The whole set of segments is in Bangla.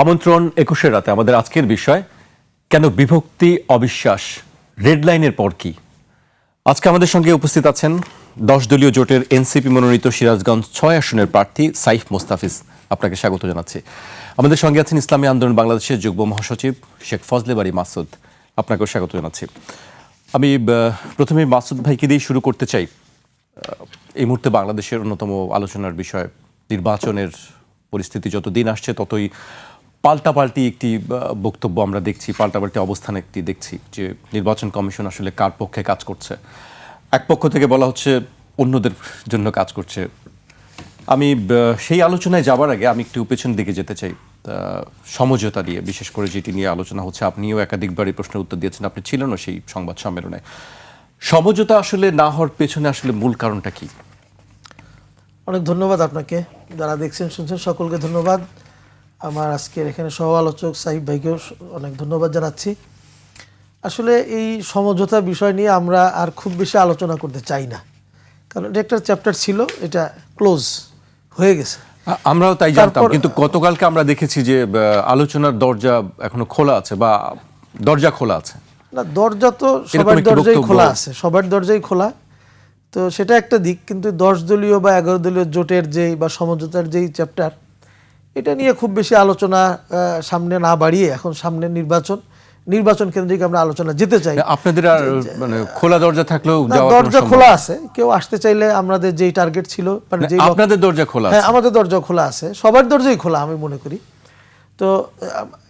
আমন্ত্রণ ২১ রাতে আমাদের আজকের বিষয় কেন বিভক্তি অবিশ্বাস রেড লাইনের পর কি। আজকে আমাদের সঙ্গে উপস্থিত আছেন ১০ দলীয় জোটের এনসিপি মনোনীত সিরাজগঞ্জ ৬ আসনের প্রার্থী সাইফ মোস্তাফিজ। আপনাকে স্বাগত জানাচ্ছি। আমাদের সঙ্গে আছেন ইসলামী আন্দোলন বাংলাদেশের যুগ্ম মহাসচিব শেখ ফজলে বারী মাসুদ। আপনাকেও স্বাগত জানাচ্ছি। আমি প্রথমে মাসুদ ভাইকে দিয়ে শুরু করতে চাই। এই মুহূর্তে বাংলাদেশের অন্যতম আলোচনার বিষয় নির্বাচনের পরিস্থিতি, যত দিন আসছে ততই পাল্টাপাল্টি একটি বক্তব্য আমরা দেখছি, পাল্টাপাল্টি অবস্থান একটি দেখছি যে নির্বাচন কমিশন আসলে কার পক্ষে কাজ করছে। এক পক্ষ থেকে বলা হচ্ছে অন্যদের জন্য কাজ করছে। আমি সেই আলোচনায় যাবার আগে আমি একটু পেছন দিকে যেতে চাই, সমঝোতা নিয়ে, বিশেষ করে যেটি নিয়ে আলোচনা হচ্ছে। আপনিও একাধিকবার এই প্রশ্নের উত্তর দিয়েছেন, আপনি ছিলেন না সেই সংবাদ সম্মেলনে। সমঝোতা আসলে না হওয়ার পেছনে আসলে মূল কারণটা কি? অনেক ধন্যবাদ আপনাকে, যারা দেখছেন শুনছেন সকলকে ধন্যবাদ। আমার আজকের এখানে সহ আলোচক সাইফ ভাইকেও অনেক ধন্যবাদ জানাচ্ছি। আসলে এই সমঝোতা বিষয় নিয়ে আমরা আর খুব বেশি আলোচনা করতে চাই না, কারণ এটা একটা চ্যাপ্টার ছিল, এটা ক্লোজ হয়ে গেছে। আমরাও তাই জানতাম, কিন্তু গতকালকে আমরা দেখেছি যে আলোচনার দরজা এখনো খোলা আছে, বা দরজা খোলা আছে। না, দরজা তো সবার দরজাই খোলা আছে, সবার দরজাই খোলা। তো সেটা একটা দিক, কিন্তু 10 দলীয় বা 11 দলীয় জোটের যেই বা সমঝোতার যেই চ্যাপ্টার, এটা নিয়ে খুব বেশি আলোচনা সামনে না বাড়িয়ে এখন সামনে নির্বাচন কেন্দ্রিক আমরা আলোচনা যেতে চাই। আপনাদের আর মানে খোলা দরজা থাকলেও দরজা খোলা আছে, কেউ আসতে চাইলে আমাদের যেই টার্গেট ছিল, মানে যেই আপনাদের দরজা খোলা আছে। হ্যাঁ, আমাদের দরজা খোলা আছে, সবার দরজাই খোলা আমি মনে করি। তো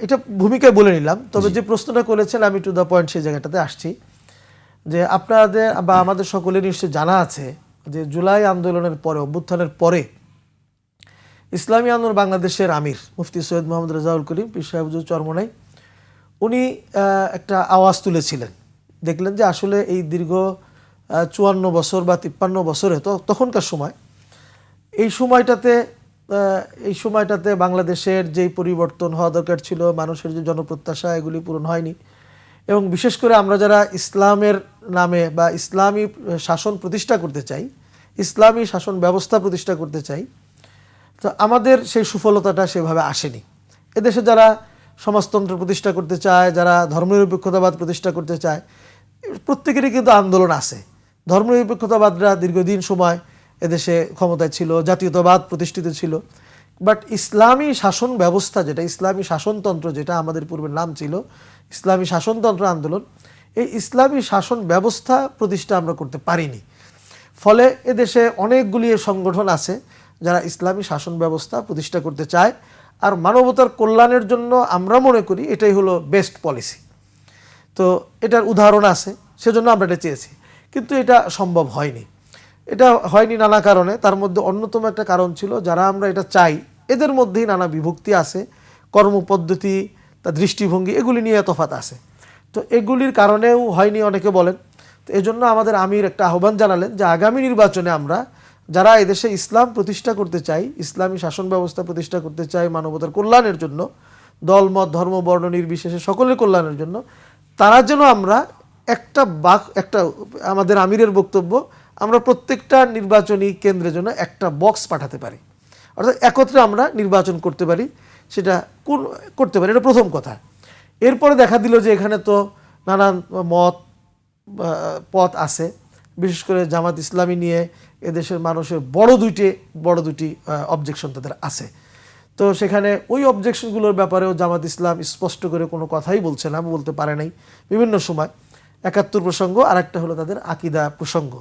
এটা ভূমিকায় বলে নিলাম। তবে যে প্রশ্নটা করেছেন আমি টু দ্য পয়েন্ট সেই জায়গাটাতে আসছি, যে আপনাদের বা আমাদের সকলের নিশ্চয়ই জানা আছে যে জুলাই আন্দোলনের পরে, অভ্যুত্থানের পরে ইসলামী আন্দোলন বাংলাদেশের আমির মুফতি সৈয়দ মোহাম্মদ রেজাউল করিম পীর সাহেব হুজুর চরমোনাই উনি একটা আওয়াজ তুলেছিলেন। দেখলেন যে আসলে এই দীর্ঘ 54 বছর বা 53 বছরে তখনকার সময়, এই সময়টাতে বাংলাদেশের যেই পরিবর্তন হওয়া দরকার ছিল, মানুষের যে জনপ্রত্যাশা, এগুলি পূরণ হয়নি। এবং বিশেষ করে আমরা যারা ইসলামের নামে বা ইসলামী শাসন প্রতিষ্ঠা করতে চাই, ইসলামী শাসন ব্যবস্থা প্রতিষ্ঠা করতে চাই, তো আমাদের সেই সুফলতাটা সেভাবে আসেনি। এদেশে যারা সমাজতন্ত্র প্রতিষ্ঠা করতে চায়, যারা ধর্মনিরপেক্ষতাবাদ প্রতিষ্ঠা করতে চায়, প্রত্যেকেরই কিন্তু আন্দোলন আছে। ধর্মনিরপেক্ষতাবাদরা দীর্ঘদিন সময় এদেশে ক্ষমতায় ছিল, জাতীয়তাবাদ প্রতিষ্ঠিত ছিল, বাট ইসলামী শাসন ব্যবস্থা যেটা, ইসলামী শাসনতন্ত্র যেটা আমাদের পূর্বের নাম ছিল ইসলামী শাসনতন্ত্র আন্দোলন, এই ইসলামী শাসন ব্যবস্থা প্রতিষ্ঠা আমরা করতে পারিনি। ফলে এদেশে অনেকগুলি সংগঠন আছে যারা ইসলামী শাসন ব্যবস্থা প্রতিষ্ঠা করতে চায়, আর মানবতার কল্যাণের জন্য আমরা মনে করি এটাই হলো বেস্ট পলিসি। তো এটার উদাহরণ আছে, সেজন্য আমরা এটা চেয়েছি, কিন্তু এটা সম্ভব হয়নি। এটা হয়নি নানা কারণে। তার মধ্যে অন্যতম একটা কারণ ছিল, যারা আমরা এটা চাই এদের মধ্যেই নানা বিভক্তি আছে, কর্মপদ্ধতি, তার দৃষ্টিভঙ্গি, এগুলি নিয়ে তফাৎ আছে। তো এগুলির কারণেও হয়নি অনেকে বলেন। তো এজন্য আমাদের আমির একটা আহ্বান জানালেন যে আগামী নির্বাচনে আমরা যারা এদেশে ইসলাম প্রতিষ্ঠা করতে চাই, ইসলামী শাসন ব্যবস্থা প্রতিষ্ঠা করতে চাই মানবতার কল্যাণের জন্য, দল মত ধর্ম বর্ণ নির্বিশেষে সকলের কল্যাণের জন্য, তারা যেন আমরা একটা আমাদের আমিরের বক্তব্য, আমরা প্রত্যেকটা নির্বাচনী কেন্দ্রের জন্য একটা বক্স পাঠাতে পারি, অর্থাৎ একত্রে আমরা নির্বাচন করতে পারি। সেটা করতে পারি, এটা প্রথম কথা। এরপরে দেখা দিল যে এখানে তো নানান পথ আছে, বিশেষ করে জামাত ইসলামী নিয়ে এদেশের মানুষের বড় দুটি অবজেকশন তাদের আছে। তো সেখানে ওই অবজেকশনগুলোর ব্যাপারেও জামাত ইসলাম স্পষ্ট করে কোনো কথাই বলছে না, বলতে পারে নাই বিভিন্ন সময়। 71 প্রসঙ্গ, আর একটা হলো তাদের আকিদা প্রসঙ্গ।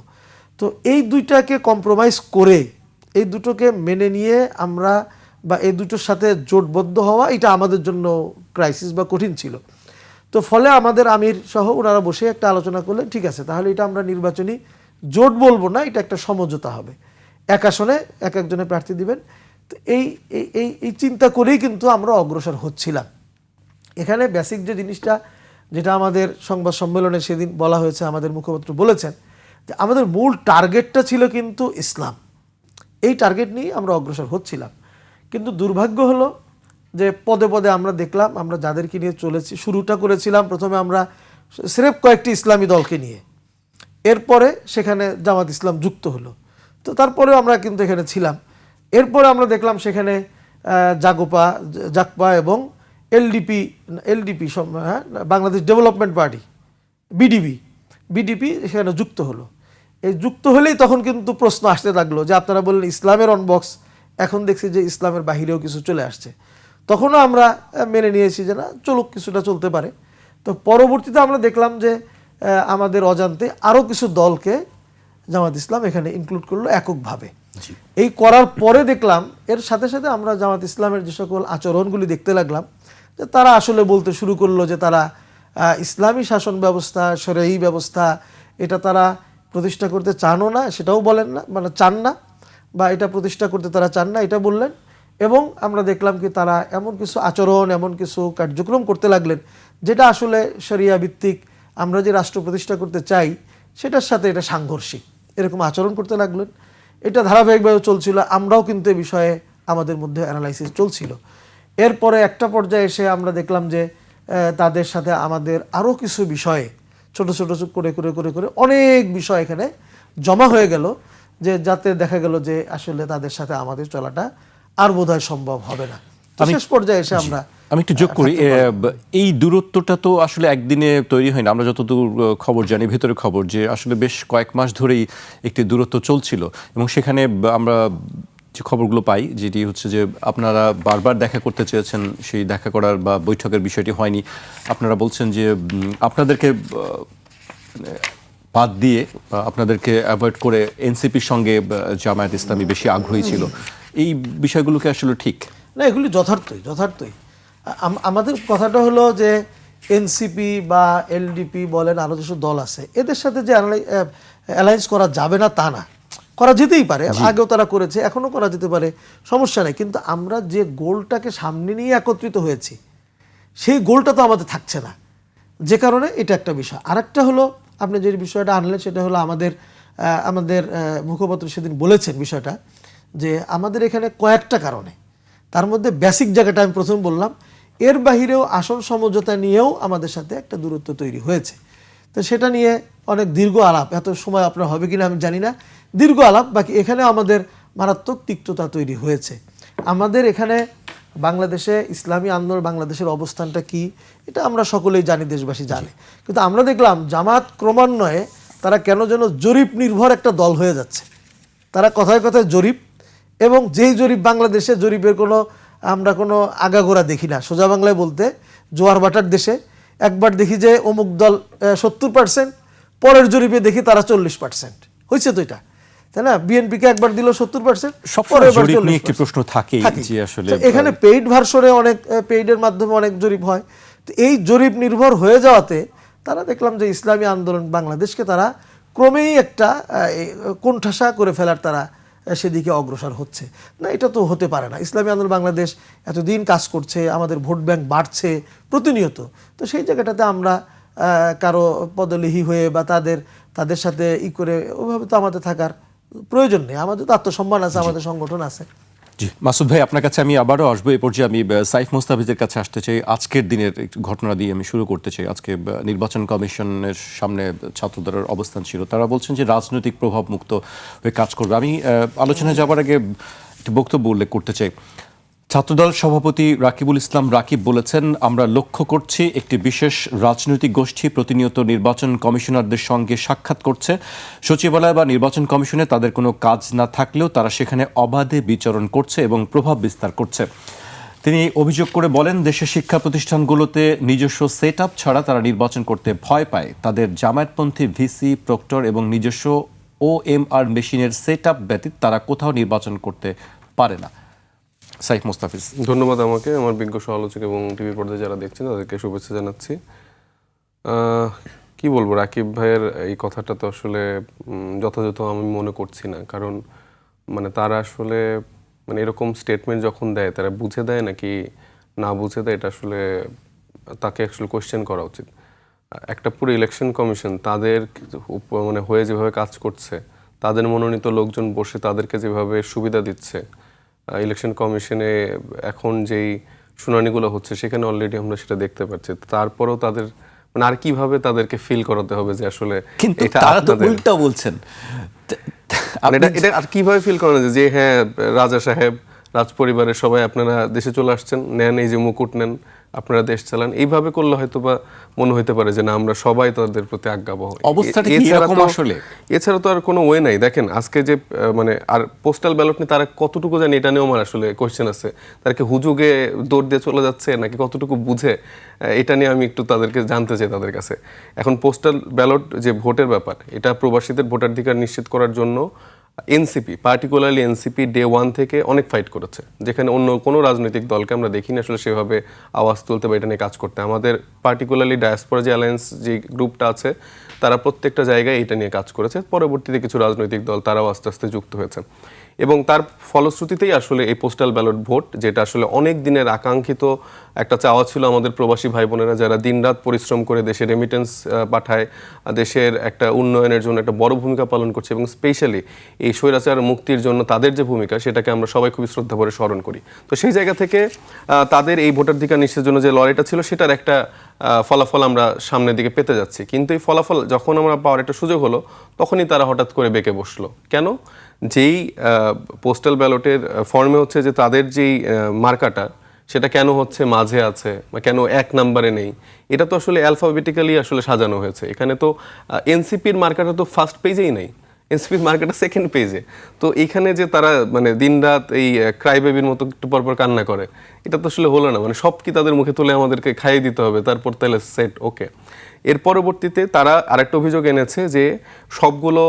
তো এই দুইটাকে কম্প্রোমাইজ করে, এই দুটোকে মেনে নিয়ে আমরা বা এই দুটোর সাথে জোটবদ্ধ হওয়া, এটা আমাদের জন্য ক্রাইসিস বা কঠিন ছিল। তো ফলে আমাদের আমির সহ ওনারা বসে একটা আলোচনা করলেন, ঠিক আছে তাহলে এটা আমরা নির্বাচনী জোট বলবো না, এটা একটা সমঝোতা হবে, এক আসনে এক একজনে প্রার্থী দিবেন। তো এই চিন্তা করেই কিন্তু আমরা অগ্রসর হচ্ছিলাম। এখানে বেসিক যে জিনিসটা, যেটা আমাদের সংবাদ সম্মেলনে সেদিন বলা হয়েছে, আমাদের মুখপাত্র বলেছেন যে আমাদের মূল টার্গেটটা ছিল কিন্তু ইসলাম। এই টার্গেট নিয়ে আমরা অগ্রসর হচ্ছিলাম। কিন্তু দুর্ভাগ্য হলো যে পদে পদে আমরা দেখলাম, আমরা যাদেরকে নিয়ে চলেছি, শুরুটা করেছিলাম প্রথমে আমরা স্রেফ কয়েকটি ইসলামী দলকে নিয়ে, এরপরে সেখানে জামাত ইসলাম যুক্ত হলো। তো তারপরেও আমরা কিন্তু এখানে ছিলাম। এরপরে আমরা দেখলাম সেখানে জাকপা এবং LDP Bangladesh development party BDP সেখানে যুক্ত হলো। এই যুক্ত হলেই তখন কিন্তু প্রশ্ন আসতে লাগলো যে আপনারা বললেন ইসলামের অনবক্স, এখন দেখছি যে ইসলামের বাহিরেও কিছু চলে আসছে। তখনও আমরা মেনে নিয়েছি যে না চলুক, কিছুটা চলতে পারে। তো পরবর্তীতে আমরা দেখলাম যে আমাদের অজান্তে আরও কিছু দলকে জামাত ইসলাম এখানে ইনক্লুড করলো এককভাবে। এই করার পরে দেখলাম এর সাথে সাথে আমরা জামাত ইসলামের যে সকল আচরণগুলি দেখতে লাগলাম যে তারা আসলে বলতে শুরু করলো যে তারা ইসলামী শাসন ব্যবস্থা, শরঈ ব্যবস্থা এটা তারা প্রতিষ্ঠা করতে চানও না, সেটাও বলেন না, মানে চান না, বা এটা প্রতিষ্ঠা করতে তারা চান না এটা বললেন। এবং আমরা দেখলাম কি তারা এমন কিছু আচরণ, এমন কিছু কার্যক্রম করতে লাগলেন যেটা আসলে শরিয়া ভিত্তিক আমরা যে রাষ্ট্র প্রতিষ্ঠা করতে চাই সেটার সাথে এটা সাংঘর্ষিক, এরকম আচরণ করতে লাগলেন। এটা ধারাবাহিকভাবে চলছিল, আমরাও কিন্তু এই বিষয়ে আমাদের মধ্যে অ্যানালাইসিস চলছিল। এরপরে একটা পর্যায়ে এসে আমরা দেখলাম যে তাদের সাথে আমাদের আরও কিছু বিষয়ে ছোট ছোট করে করে করে করে অনেক বিষয় এখানে জমা হয়ে গেল, যে যাতে দেখা গেল যে আসলে তাদের সাথে আমাদের চলাটা আর বোধহয় সম্ভব হবে না। শেষ পর্যায়ে এসে আমি একটু যোগ করি, এই দূরত্বটা তো আসলে একদিনে তৈরি হয় না। আমরা যতদূর খবর জানি, ভেতরের খবর, যে আসলে বেশ কয়েক মাস ধরেই একটি দূরত্ব চলছিল এবং সেখানে আমরা যে খবরগুলো পাই যেটি হচ্ছে যে আপনারা বারবার দেখা করতে চেয়েছেন, সেই দেখা করার বা বৈঠকের বিষয়টি হয়নি। আপনারা বলছেন যে আপনাদেরকে বাদ দিয়ে, আপনাদেরকে অ্যাভয়েড করে এনসিপির সঙ্গে জামায়াত ইসলামী বেশি আগ্রহী ছিল। এই বিষয়গুলোকে আসলে ঠিক না, এগুলি যথার্থই। আমাদের কথাটা হলো যে এনসিপি বা এলডিপি বলেন, আরও যেসব দল আছে এদের সাথে যে অ্যালায়েন্স করা যাবে না তা না, করা যেতেই পারে, আগেও তারা করেছে, এখনও করা যেতে পারে, সমস্যা নেই। কিন্তু আমরা যে গোলটাকে সামনে নিয়ে একত্রিত হয়েছি সেই গোলটা তো আমাদের থাকছে না, যে কারণে এটা একটা বিষয়। আরেকটা হলো আপনি যে বিষয়টা আনলেন সেটা হলো আমাদের মুখপাত্র সেদিন বলেছেন বিষয়টা, যে আমাদের এখানে কয়েকটা কারণে, তার মধ্যে বেসিক জায়গাটা আমি প্রথম বললাম, এর বাহিরেও আসন সমঝোতা নিয়েও আমাদের সাথে একটা দূরত্ব তৈরি হয়েছে। তো সেটা নিয়ে অনেক দীর্ঘ আলাপ, এত সময় আপনার হবে কিনা আমি জানি না, দীর্ঘ আলাপ। বাকি এখানে আমাদের মারাত্মক তিক্ততা তৈরি হয়েছে। আমাদের এখানে বাংলাদেশে ইসলামী আন্দোলন, বাংলাদেশের অবস্থানটা কি এটা আমরা সকলেই জানি, দেশবাসী জানে। কিন্তু আমরা দেখলাম জামাত ক্রমান্বয়ে তারা কেন যেন জরিপ নির্ভর একটা দল হয়ে যাচ্ছে। তারা কথায় কথায় জরিপ, এবং যেই জরিপ বাংলাদেশে জরিপের আমরা কোনো আগাগোড়া দেখি না। সোজা বাংলায় বলতে জোয়ার ভাটার দেশে একবার দেখি যে অমুক দল 70%, পরের জরিপে দেখি তারা 40%। হয়েছে তো এটা, তাই না? বিএনপিকে একবার দিল 70%, একটি প্রশ্ন থাকে যে আসলে এখানে পেইড ভার্সনে অনেক পেইডের মাধ্যমে অনেক জরিপ হয়। তো এই জরিপ নির্ভর হয়ে যাওয়াতে তারা দেখলাম যে ইসলামী আন্দোলন বাংলাদেশকে তারা ক্রমেই একটা কোণঠাসা করে ফেলার তারা সেদিকে অগ্রসর হচ্ছে না। এটা তো হতে পারে না। ইসলামী আন্দোলন বাংলাদেশ এতদিন কাজ করছে, আমাদের ভোট ব্যাংক বাড়ছে প্রতিনিয়ত। তো সেই জায়গাটাতে আমরা কারো পদলেহী হয়ে বা তাদের সাথে করে ওভাবে তো আমাদের থাকার প্রয়োজন নেই। আমাদের তো আত্মসম্মান আছে, আমাদের সংগঠন আছে। জি মাসুদ ভাই, আপনার কাছে আমি আবারও আসবো। এই পর্যায়ে আমি সাইফ মোস্তাফিজের কাছে আসতে চাই। আজকের দিনের ঘটনা দিয়ে আমি শুরু করতে চাই। আজকে নির্বাচন কমিশনের সামনে ছাত্রদের অবস্থান ছিল, তারা বলছেন যে রাজনৈতিক প্রভাব মুক্ত হয়ে কাজ করবে। আমি আলোচনায় যাবার আগে একটি বক্তব্য উল্লেখ করতে চাই। ছাত্রদল সভাপতি রাকিবুল ইসলাম রাকিব বলেছেন, আমরা লক্ষ্য করছি একটি বিশেষ রাজনৈতিক গোষ্ঠী প্রতিনিয়ত নির্বাচন কমিশনারদের সঙ্গে সাক্ষাৎ করছে। সচিবালয় বা নির্বাচন কমিশনে তাদের কোনো কাজ না থাকলেও তারা সেখানে অবাধে বিচরণ করছে এবং প্রভাব বিস্তার করছে। তিনি অভিযোগ করে বলেন, দেশের শিক্ষা প্রতিষ্ঠানগুলোতে নিজস্ব সেট আপ ছাড়া তারা নির্বাচন করতে ভয় পায়। তাদের জামায়াতপন্থী ভিসি, প্রক্টর এবং নিজস্ব OMR মেশিনের সেট আপ ব্যতীত তারা কোথাও নির্বাচন করতে পারে না। সাইফ মোস্তাফিজ, ধন্যবাদ। আমাকে আমার বিজ্ঞ সমালোচক এবং টিভি পর্দায় যারা দেখছেন তাদেরকে শুভেচ্ছা জানাচ্ছি। কি বলবো, রাকিব ভাইয়ের এই কথাটা তো আসলে যথাযথ আমি মনে করছি না। কারণ তারা আসলে এরকম স্টেটমেন্ট যখন দেয়, তারা বুঝে দেয় নাকি না বুঝে দেয়, এটা আসলে তাকে অ্যাকচুয়ালি কোয়েশ্চেন করা উচিত। একটা পুরো ইলেকশন কমিশন তাদের হয়ে যেভাবে কাজ করছে, তাদের মনোনীত লোকজন বসে তাদেরকে যেভাবে সুবিধা দিচ্ছে, ইলেকশন কমিশনে এখন যেই শুনানিগুলো হচ্ছে সেখানে অলরেডি আমরা সেটা দেখতে পাচ্ছি। তারপরেও তাদের আর কিভাবে তাদেরকে ফিল করাতে হবে যে আসলে এটা তারা তো উল্টা বলছেন। এটা আর কিভাবে ফিল করানো যায় যে হ্যাঁ রাজা সাহেব রাজপরিবারের সবাই আপনারা দেশে চলে আসছেন, নেন এই যে মুকুট নেন, আপনারা দেশ চালান, এইভাবে করলে হয়তো বা মনে হইতে পারে যে না আমরা সবাই তাদের প্রতি আজ্ঞাবহ। অবস্থাটা কি এছাড়া এরকম তো- আসলে? এছাড়া তো আর কোনো ওয়ে নাই। দেখেন আজকে যে মানে আর পোস্টাল ব্যালট নিয়ে তারা কতটুকু জানে এটা নিয়েও আমার আসলে কোয়েশ্চেন আছে। তারা কি হুজুগে দৌড় দিয়ে চলে যাচ্ছে নাকি কতটুকু বুঝে, এটা নিয়ে আমি একটু তাদেরকে জানতে চাই তাদের কাছে। এখন পোস্টাল ব্যালট যে ভোটের ব্যাপার, এটা প্রবাসীদের ভোটাধিকার নিশ্চিত করার জন্য এনসিপি, পার্টিকুলারলি এনসিপি ডে 1 থেকে অনেক ফাইট করেছে, যেখানে অন্য কোনো রাজনৈতিক দলকে আমরা দেখিনি আসলে সেভাবে আওয়াজ তুলতে বা এটা নিয়ে কাজ করতে। আমাদের পার্টিকুলারলি ডায়াসপোরা যে অ্যালায়েন্স যে গ্রুপটা আছে, তারা প্রত্যেকটা জায়গায় এটা নিয়ে কাজ করেছে। পরবর্তীতে কিছু রাজনৈতিক দল তারাও আস্তে আস্তে যুক্ত হয়েছে এবং তার ফলশ্রুতিতেই আসলে এই পোস্টাল ব্যালট ভোট, যেটা আসলে অনেক দিনের আকাঙ্ক্ষিত একটা চাওয়া ছিল আমাদের প্রবাসী ভাই বোনেরা যারা দিনরাত পরিশ্রম করে দেশে রেমিটেন্স পাঠায়, দেশের একটা উন্নয়নের জন্য একটা বড় ভূমিকা পালন করছে এবং স্পেশালি এই স্বৈরাচার মুক্তির জন্য তাদের যে ভূমিকা, সেটাকে আমরা সবাই খুবই শ্রদ্ধা ভরে স্মরণ করি। তো সেই জায়গা থেকে তাদের এই ভোটাধিকার নিশ্চিতের জন্য যে লড়াইটা ছিল, সেটার একটা ফলাফল আমরা সামনের দিকে পেতে যাচ্ছি। কিন্তু এই ফলাফল যখন আমরা পাওয়ার একটা সুযোগ হলো, তখনই তারা হঠাৎ করে বেঁকে বসলো। কেন? যেই পোস্টাল ব্যালটের ফর্মে হচ্ছে যে তাদের যেই মার্কাটা, সেটা কেন হচ্ছে মাঝে আছে বা কেন 1 নম্বরে নেই, এটা তো আসলে অ্যালফাবেটিক্যালি আসলে সাজানো হয়েছে। এখানে তো এনসিপির মার্কাটা তো ফার্স্ট পেজেই নেই, এনসিপির মার্কাটা সেকেন্ড পেজে। তো এইখানে যে তারা মানে দিনরাত এই ক্রাই বেবির মতো একটু পরপর কান্না করে, এটা তো আসলে হলো না। মানে সব কি তাদের মুখে তুলে আমাদেরকে খাইয়ে দিতে হবে, তারপর তাহলে সেট ওকে? এর পরবর্তীতে তারা আরেকটা অভিযোগ এনেছে যে সবগুলো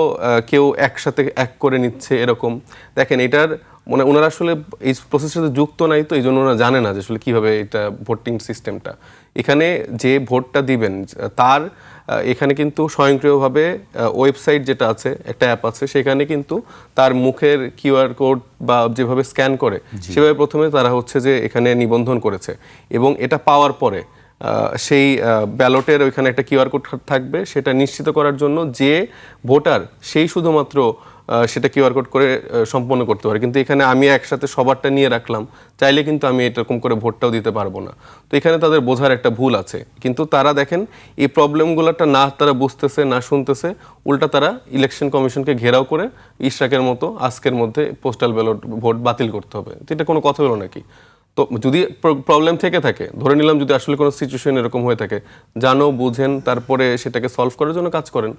কেউ একসাথে এক করে নিচ্ছে এরকম। দেখেন এটার মানে ওনারা আসলে এই প্রসেসের সাথে যুক্ত নাই, তো এই জন্য ওনারা জানে না যে আসলে কীভাবে এটা ভোটিং সিস্টেমটা। এখানে যে ভোটটা দিবেন তার এখানে কিন্তু স্বয়ংক্রিয়ভাবে ওয়েবসাইট যেটা আছে, একটা অ্যাপ আছে, সেখানে কিন্তু তার মুখের কিউআর কোড বা যেভাবে স্ক্যান করে সেভাবে প্রথমে তারা হচ্ছে যে এখানে নিবন্ধন করেছে এবং এটা পাওয়ার পরে সেই ব্যালটের ওইখানে একটা কিউআর কোড থাকবে, সেটা নিশ্চিত করার জন্য যে ভোটার সেই শুধুমাত্র সেটা কিউআর কোড করে সম্পন্ন করতে পারে। কিন্তু এখানে আমি একসাথে সবারটা নিয়ে রাখলাম, চাইলে কিন্তু আমি এরকম করে ভোটটাও দিতে পারবো না। তো এখানে তাদের বোঝার একটা ভুল আছে। কিন্তু তারা দেখেন এই প্রবলেমগুলোটা না তারা বুঝতেছে না শুনতেছে, উল্টা তারা ইলেকশন কমিশনকে ঘেরাও করে ইশরাকের মতো আজকের মধ্যে পোস্টাল ব্যালট ভোট বাতিল করতে হবে। তো এটা কোনো কথা হলো নাকি? তো যদি প্রবলেম থেকে থাকে, ধরে নিলাম যদি আসলে কোনো সিচুয়েশন এরকম হয়ে থাকে, জানো বুঝেন তারপরে সেটাকে সলভ করার জন্য কাজ করেন।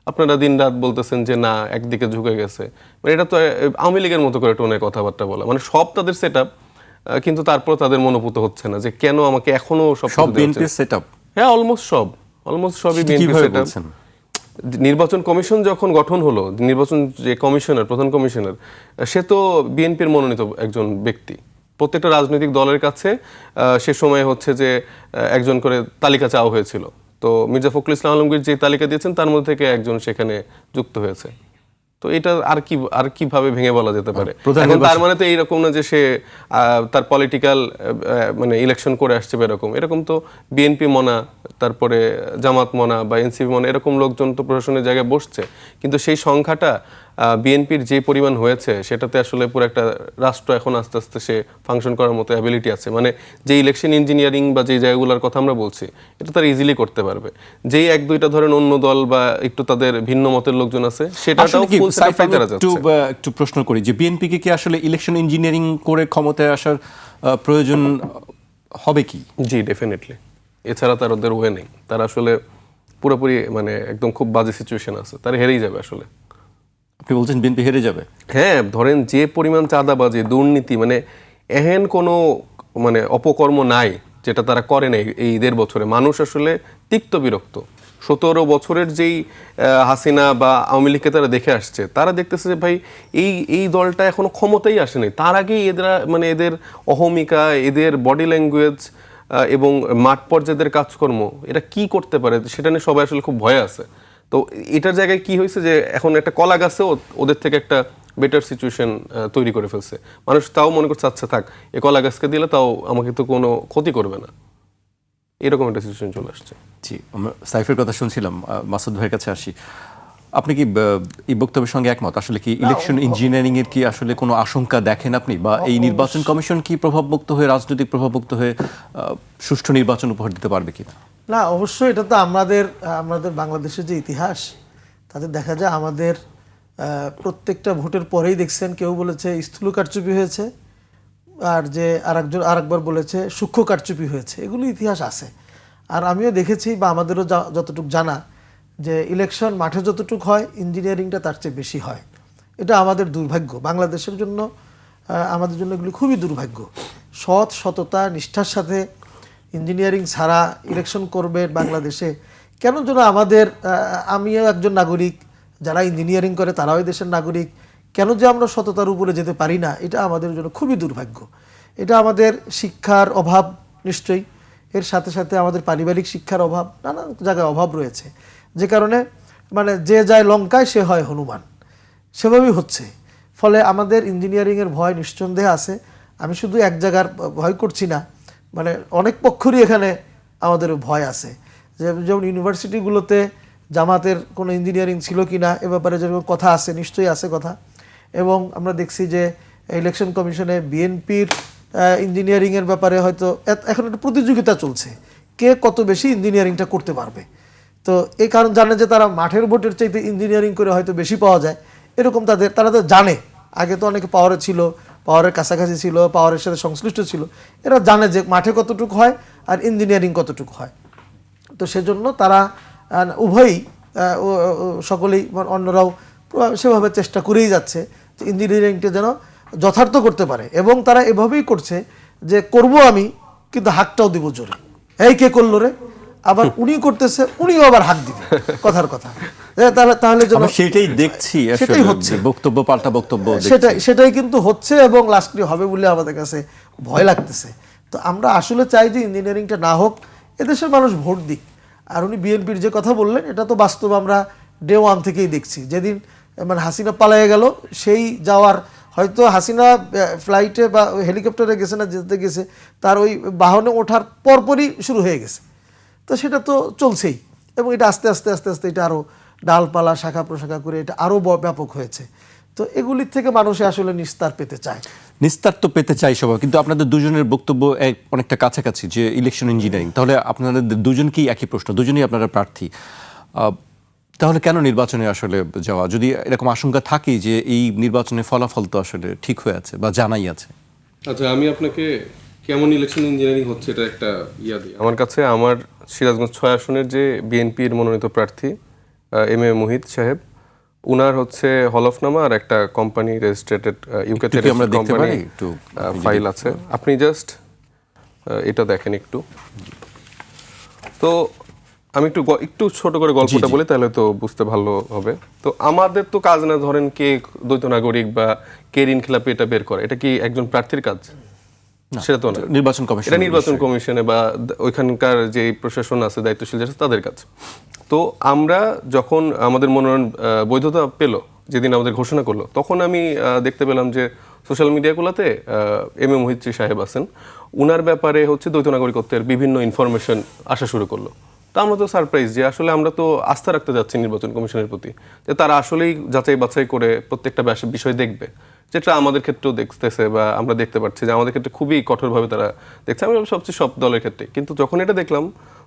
আপনারা দিন রাত বলতেছেন যে না একদিকে ঝুঁকে গেছে, মানে এটা তো আওয়ামী লীগের মতো করে টোনে কথাবার্তা বলা, মানে সব তাদের সেট আপ, কিন্তু তারপর তাদের মনোভূত হচ্ছে না যে কেন আমাকে এখনো সব কিছু দেওয়া হচ্ছে। বিএনপির সেটআপ? হ্যাঁ, অলমোস্ট সবই বিএনপি কিভাবে সেট আপ। বলছেন? নির্বাচন কমিশন যখন গঠন হলো, নির্বাচন যে কমিশনার, প্রধান কমিশনার, সে তো বিএনপির মনোনীত একজন ব্যক্তি। প্রত্যেকটা রাজনৈতিক দলের কাছে সে সময় হচ্ছে যে একজন করে তালিকা চাওয়া হয়েছিল। তো মির্জা ফখরুল ইসলাম আলমগীর যে তালিকা দিয়েছেন তার মধ্যে থেকে একজন সেখানে যুক্ত হয়েছে। তো এটা আর কিভাবে ভেঙে বলা যেতে পারে? এখন তার মানে তো এইরকম না যে সে তার পলিটিক্যাল মানে ইলেকশন করে আসছে এরকম তো বিএনপি মনা, তারপরে জামাত মনা বা এনসিপি মনা, এরকম লোকজন তো প্রশাসনের জায়গায় বসছে। কিন্তু সেই সংখ্যাটা বিএনপির যে পরিমাণ হয়েছে, সেটাতে আসলে পুরো একটা রাষ্ট্র এখন আস্তে আস্তে সে ফাংশন করার মতো অ্যাবিলিটি আছে। মানে যে ইলেকশন ইঞ্জিনিয়ারিং বা যে জায়গাগুলোর কথা আমরা বলছি, এটা তারা ইজিলি করতে পারবে। যেই 1-2টা ধরেন অন্য দল বা একটু তাদের ভিন্ন মতের লোকজন আছে, সেটাটাও ফুল সেটআপটাই তারা যাচ্ছে। একটু প্রশ্ন করি যে বিএনপিকে কি আসলে ইলেকশন ইঞ্জিনিয়ারিং করে ক্ষমতায় আসার প্রয়োজন হবে কি? জি, ডেফিনেটলি। এছাড়া তার ওদের ওয়ে নেই। তারা আসলে পুরোপুরি মানে একদম খুব বাজে সিচুয়েশন আছে, তারা হেরেই যাবে আসলে। আপনি বলছেন বিএনপি হেরে যাবে? হ্যাঁ, ধরেন যে পরিমাণ চাঁদাবাজি, দুর্নীতি, মানে এহেন কোনো মানে অপকর্ম নাই যেটা তারা করে নাই এই 1.5 বছরে। মানুষ আসলে তিক্ত বিরক্ত। 17 বছরের যেই হাসিনা বা আওয়ামী লীগকে তারা দেখে আসছে, তারা দেখতেছে যে ভাই এই দলটা এখনো ক্ষমতাই আসেনি। তার আগেই মানে এদের অহমিকা, এদের বডি ল্যাঙ্গুয়েজ এবং মাঠ পর্যায়ের কাজকর্ম, এটা কি করতে পারে সেটা নিয়ে সবাই আসলে খুব ভয়ে আছে। তো এটার জায়গায় কি হয়েছে যে এখন একটা কলা গাছে ওদের থেকে একটা বেটার সিচুয়েশন তৈরি করে ফেলছে। মানুষ তাও মনে করছে আচ্ছা থাক, এ কলা গাছকে দিলে তাও আমাকে তো কোনো ক্ষতি করবে না, এরকম একটা সিচুয়েশন চলে আসছে। জি, আমরা সাইফের কথা শুনছিলাম, মাসুদ ভাইয়ের কাছে আসি। আপনি কি এই বক্তব্যের সঙ্গে একমত? আসলে কি ইলেকশন ইঞ্জিনিয়ারিং এর কি আসলে কোনো আশঙ্কা দেখেন আপনি, বা এই নির্বাচন কমিশন কি প্রভাবমুক্ত হয়ে, রাজনৈতিক প্রভাবমুক্ত হয়ে সুষ্ঠু নির্বাচন উপহার দিতে পারবে কিনা? না, অবশ্যই এটা তো আমাদের বাংলাদেশের যে ইতিহাস, তাতে দেখা যায় আমাদের প্রত্যেকটা ভোটের পরেই দেখছেন কেউ বলেছে স্থূল কারচুপি হয়েছে, আর যে আরেকবার বলেছে সূক্ষ্ম কারচুপি হয়েছে, এগুলো ইতিহাস আছে। আর আমিও দেখেছি বা আমাদেরও যতটুকু জানা যে ইলেকশন মাঠে যতটুকু হয় ইঞ্জিনিয়ারিংটা তার চেয়ে বেশি হয়। এটা আমাদের দুর্ভাগ্য, বাংলাদেশের জন্য আমাদের জন্য এগুলি খুবই দুর্ভাগ্য। সততা নিষ্ঠার সাথে ইঞ্জিনিয়ারিং ছাড়া ইলেকশন করবে বাংলাদেশে কেন যেন আমাদের, আমিও একজন নাগরিক, যারা ইঞ্জিনিয়ারিং করে তারাও এই দেশের নাগরিক, কেন যে আমরা সততার উপরে যেতে পারি না, এটা আমাদের জন্য খুবই দুর্ভাগ্য। এটা আমাদের শিক্ষার অভাব নিশ্চয়ই, এর সাথে সাথে আমাদের পারিবারিক শিক্ষার অভাব, নানা জায়গায় অভাব রয়েছে, যে কারণে মানে যে যায় লঙ্কায় সে হয় হনুমান, সেভাবেই হচ্ছে। ফলে আমাদের ইঞ্জিনিয়ারিংয়ের ভয় নিঃসন্দেহে আছে। আমি শুধু এক জায়গার ভয় করছি না, মানে অনেক পক্ষরই এখানে আমাদের ভয় আছে। যেমন ইউনিভার্সিটিগুলোতে জামাতের কোনো ইঞ্জিনিয়ারিং ছিল কি না এ ব্যাপারে যেরকম কথা আছে, নিশ্চয়ই আছে কথা। এবং আমরা দেখছি যে ইলেকশন কমিশনে বিএনপির ইঞ্জিনিয়ারিংয়ের ব্যাপারে হয়তো এখন একটা প্রতিযোগিতা চলছে, কে কত বেশি ইঞ্জিনিয়ারিংটা করতে পারবে। তো এই কারণ জানে যে তারা মাঠের ভোটের চাইতে ইঞ্জিনিয়ারিং করে হয়তো বেশি পাওয়া যায়, এরকম তারা তো জানে। আগে তো অনেকে পাওয়ারে ছিল, পাওয়ারের কাছাকাছি ছিল, পাওয়ারের সাথে সংশ্লিষ্ট ছিল, এরা জানে যে মাঠে কতটুকু হয় আর ইঞ্জিনিয়ারিং কতটুকু হয়। তো সেজন্য তারা উভয়ই সকলেই অন্যরাও সেভাবে চেষ্টা করেই যাচ্ছে যে ইঞ্জিনিয়ারিংটা যেন যথার্থ করতে পারে। এবং তারা এভাবেই করছে যে করব আমি, কিন্তু হাকটাও দিব জোরে, এই কে করলো রে, আবার উনি করতেছে উনিও আবার হাক দিবে, কথার কথা। তাহলে যেন সেটাই দেখছি, সেটাই হচ্ছে, বক্তব্য পাল্টা বক্তব্য, সেটাই কিন্তু হচ্ছে এবং লাস্টলি হবে বলে আমাদের কাছে ভয় লাগতেছে। তো আমরা আসলে চাই যে ইঞ্জিনিয়ারিংটা না হোক, এদেশের মানুষ ভোট দিক। আর উনি বিএনপির যে কথা বললেন এটা তো বাস্তব, আমরা ডে ওয়ান থেকেই দেখছি। যেদিন মানে হাসিনা পালিয়ে গেল, সেই যাওয়ার হয়তো হাসিনা ফ্লাইটে বা হেলিকপ্টারে গেছে না যেতে গেছে, তার ওই বাহনে ওঠার পরপরই শুরু হয়ে গেছে। তো সেটা তো চলছেই, এবং এটা আস্তে আস্তে আস্তে আস্তে এটা আরও ডালপালা শাখা প্রশাখা করে এটা আরও ব্যাপক হয়েছে। তো এগুলির থেকে মানুষে আসলে নিস্তার পেতে চায়। নিস্তার তো পেতে চাই সবাই, কিন্তু আপনাদের দুজনের বক্তব্য অনেকটা কাছাকাছি যে ইলেকশন ইঞ্জিনিয়ারিং। তাহলে আপনাদের দুজনকেই একই প্রশ্ন, দুজনেই আপনারা প্রার্থী, তাহলে কেন নির্বাচনে আসলে যাওয়া, যদি এরকম আশঙ্কা থাকে যে এই নির্বাচনের ফলাফল তো আসলে ঠিক হয়ে আছে বা জানাই আছে? আচ্ছা, আমি আপনাকে কেমন ইলেকশন ইঞ্জিনিয়ারিং হচ্ছে এটা একটা দিই। আমার কাছে আমার সিরাজগঞ্জ 6 আসনের যে বিএনপির মনোনীত প্রার্থী এম এ মুহিত সাহেব, উনার হচ্ছে হলফনামা আর একটা কোম্পানি রেজিস্ট্রেটেড ইউকেতে কোম্পানি ফাইল আছে। আপনি জাস্ট এটা দেখেন একটু। তো আমি একটু ছোট করে গল্পটা বলি, তাহলে তো বুঝতে ভালো হবে। তো আমাদের তো কাজ না, ধরেন কে দ্বৈত নাগরিক বা কে ঋণ খেলাপি এটা বের করে, এটা কি একজন প্রার্থীর কাজ? সেটা তো না, নির্বাচন কমিশন, এটা নির্বাচন কমিশনে বা ওইখানকার যে প্রশাসন আছে, দায়িত্বশীল আছে, তাদের কাজ। তো আমরা যখন আমাদের মনোনয়ন বৈধতা পেল, যেদিন আমাদের ঘোষণা করলো, তখন আমি দেখতে পেলাম যে সোশ্যাল মিডিয়াগুলোতে এম এ মুহিত সাহেব আছেন, উনার ব্যাপারে হচ্ছে দ্বৈত নাগরিকত্বের বিভিন্ন ইনফরমেশন আসা শুরু করলো। তো আমরা তো সারপ্রাইজ যে আসলে আমরা তো আস্থা রাখতে যাচ্ছি নির্বাচন কমিশনের প্রতি, যে তারা আসলেই যাচাই বাছাই করে প্রত্যেকটা বিষয় দেখবে, যেটা আমাদের ক্ষেত্রেও দেখতেছে বা আমরা দেখতে পাচ্ছি যে আমাদের ক্ষেত্রে খুবই কঠোরভাবে তারা দেখছে। আমি সবচেয়ে সব দলের ক্ষেত্রে, কিন্তু যখন এটা দেখলাম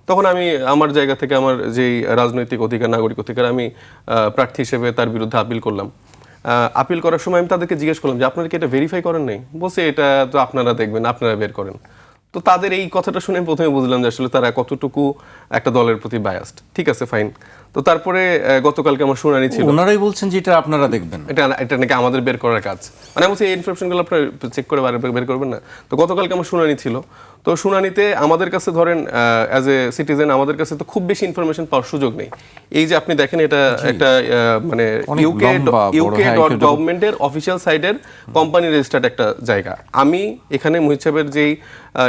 তখন আমি আমার জায়গা থেকে আমার যেই রাজনৈতিক অধিকার, নাগরিক অধিকার, আমি প্রার্থী হিসেবে তার বিরুদ্ধে আপিল করলাম। আপিল করার সময় আমি তাদেরকে জিজ্ঞেস করলাম যে আপনারা কি এটা ভেরিফাই করেন নাই? বলছে এটা তো আপনারা দেখবেন, আপনারা বের করেন। তো তাদের এই কথাটা শুনে প্রথমে বুঝলাম যে আসলে তারা কতটুকু একটা দলের প্রতি বায়াসড। ঠিক আছে, ফাইন। তো তারপরে গতকালকে আমার শুনানি ছিল, ওনারাই বলছেন যে এটা আপনারা দেখবেন, এটা নাকি আমাদের বের করার কাজ। মানে আমি বলছি এই ইনফরমেশনগুলো আপনারা চেক করে বের করবেন না। তো গতকালকে আমার শুনানি ছিল, তো শুনানিতে আমাদের কাছে ধরেন অ্যাজ এ সিটিজেন আমাদের কাছে তো খুব বেশি ইনফরমেশন পাওয়ার সুযোগ নেই। এই যে আপনি দেখেন এটা একটা মানে UK.gov-এর অফিসিয়াল সাইটের কোম্পানি রেজিস্টার্ড একটা জায়গা। আমি এখানে মুহিত সাহেবের যেই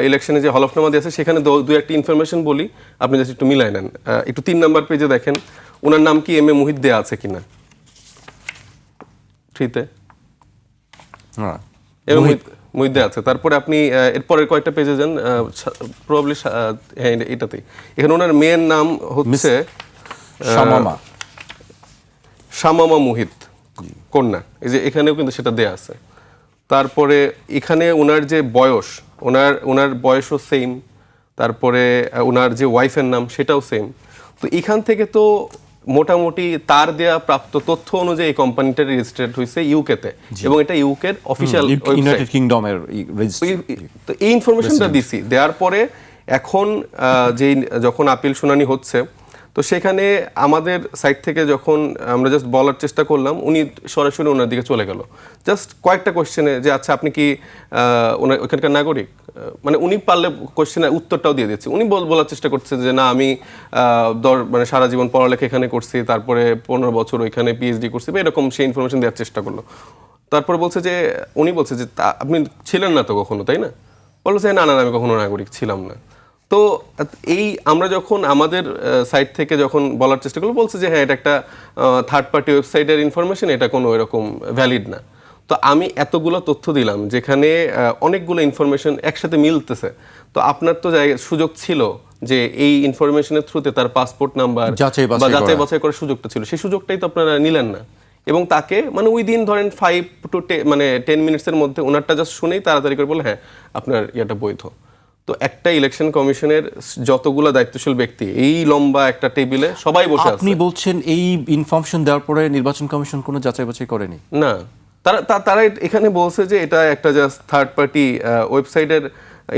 ইলেকশনে যে হলফনামা দিয়েছে সেখানে দু একটা ইনফরমেশন বলি, আপনি জাস্ট একটু মিলাই নেন। একটু 3 নম্বর পেজে দেখেন ওনার নাম কি এম এ মুহিত দেয়া আছে কিনা, 3-তে এম এ মুহিত দেয়া আছে। তারপরে আপনি এরপরের কয়েকটা পেজে যান, প্রবাবলি এটাতেই, এখানে ওনার মেয়ের নাম হচ্ছে শামামা মুহিত কন্যা, এই যে এখানেও কিন্তু সেটা দেয়া আছে। তারপরে এখানে ওনার যে বয়স, ওনার বয়সও সেম, তারপরে ওনার যে ওয়াইফের নাম সেটাও সেম। তো এখান থেকে তো মোটামুটি তার দেয়া প্রাপ্ত তথ্য অনুযায়ী এই কোম্পানিটা রেজিস্ট্রেড হয়েছে ইউকেতে এবং এটা ইউকের অফিসিয়াল ইউনাইটেড কিংডমের তো এই ইনফরমেশনটা দিছি দেওয়ার পরে এখন যেই যখন আপিল শুনানি হচ্ছে তো সেখানে আমাদের সাইড থেকে যখন আমরা জাস্ট বলার চেষ্টা করলাম উনি সরাসরি ওনার দিকে চলে গেল জাস্ট কয়েকটা কোয়েশ্চেনে যে আচ্ছা আপনি কি ওখানকার নাগরিক মানে উনি পারলে কোয়েশ্চেনের উত্তরটাও দিয়ে দিচ্ছে উনি বলার চেষ্টা করছে যে না আমি মানে সারা জীবন পড়ালেখা এখানে করছি তারপরে 15 বছর ওইখানে পিএইচডি করছি বা এরকম সেই ইনফরমেশন দেওয়ার চেষ্টা করলো তারপরে বলছে যে উনি বলছে যে আপনি ছিলেন না তো কখনো তাই না বললো যে না না আমি কখনো নাগরিক ছিলাম না তো এই আমরা যখন আমাদের সাইট থেকে যখন বলার চেষ্টা করলো বলছে যে হ্যাঁ এটা একটা থার্ড পার্টি ওয়েবসাইটের ইনফরমেশন এটা কোনো এরকম ভ্যালিড না তো আমি এতগুলো তথ্য দিলাম যেখানে অনেকগুলো ইনফরমেশন একসাথে মিলতেছে তো আপনার তো সুযোগ ছিল যে এই ইনফরমেশনের থ্রুতে তার পাসপোর্ট নাম্বার বা যাচাই বাছাই করার সুযোগটা ছিল সেই সুযোগটাই তো আপনারা নিলেন না এবং তাকে মানে উইদিন ধরেন 5 to 10 মিনিটসের মধ্যে ওনারটা জাস্ট শুনেই তাড়াতাড়ি করে বলে হ্যাঁ আপনার এটা বৈধ তো একটা ইলেকশন কমিশনের যতগুলো দায়িত্বশীল ব্যক্তি এই লম্বা একটা টেবিলে সবাই বসে আছে আপনি বলছেন এই ইনফরমেশন দেওয়ার পরে নির্বাচন কমিশন কোনো যাচাই বাছাই করেনি না তারা এখানে বলছে যে এটা একটা জাস্ট থার্ড পার্টি ওয়েবসাইটের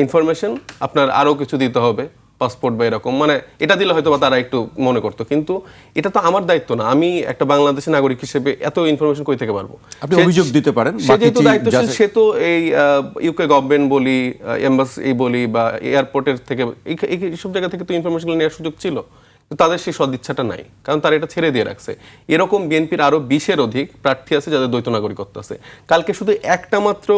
ইনফরমেশন আপনার আরো কিছু দিতে হবে পাসপোর্ট বা এরকম মানে এটা দিলে হয়তো বা তারা একটু মনে করতো কিন্তু এটা তো আমার দায়িত্ব না আমি একটা বাংলাদেশের নাগরিক হিসেবে এত ইনফরমেশন কই থেকে পারবো আপনি অভিযোগ দিতে পারেন সে যেহেতু দায়িত্বশীল সে তো এই ইউকে গভর্নমেন্ট বলি এমবাসি বলি বা এয়ারপোর্টের থেকে এইসব জায়গা থেকে তো ইনফরমেশন নেওয়ার সুযোগ ছিল তাদের সেই সদিচ্ছাটা নাই কারণ তারা এটা ছেড়ে দিয়ে রাখছে এরকম বিএনপির আরো 20-এর অধিক প্রার্থী আছে যাদের দ্বৈত নাগরিকত্ব আছে কালকে শুধু একটা মাত্র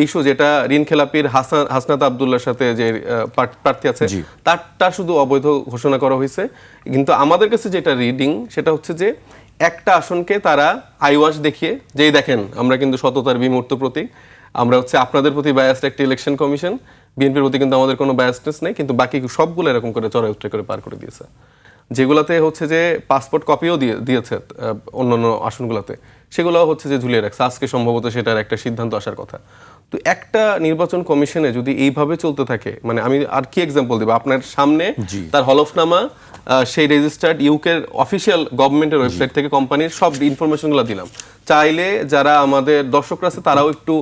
ইস্যু যেটা ঋণ খেলাপির হাসনাত আব্দুল্লাহর সাথে যে প্রার্থী আছে তার শুধু অবৈধ ঘোষণা করা হয়েছে কিন্তু আমাদের কাছে যেটা রিডিং সেটা হচ্ছে যে একটা আসনকে তারা আইওয়াশ দেখিয়ে যেই দেখেন আমরা কিন্তু সততার বিমূর্ত প্রতীক আমরা হচ্ছে আপনাদের প্রতি বায়াসড একটা ইলেকশন কমিশন বিএনপির প্রতি কিন্তু আমাদের কোনো বায়াসনেস নেই কিন্তু বাকি সবগুলো এরকম করে চড়াই উতরে করে পার করে দিয়েছে যেগুলাতে হচ্ছে যে পাসপোর্ট কপিও দিয়েছে অন্যান্য আসনগুলোতে সেগুলো হচ্ছে যে ঝুলিয়ে রাখছে আজকে সম্ভবত সেটার একটা সিদ্ধান্ত আসার কথা তো একটা নির্বাচন কমিশনে যদি এইভাবে চলতে থাকে মানে আমি আর কি এক্সাম্পল দেব আপনার সামনে তার হলফনামা সেই রেজিস্টার্ড ইউকের অফিসিয়াল গভর্নমেন্টের ওয়েবসাইট থেকে কোম্পানির সব ইনফরমেশনগুলো দিলাম চাইলে যারা আমাদের দর্শকরা আছে তারাও একটু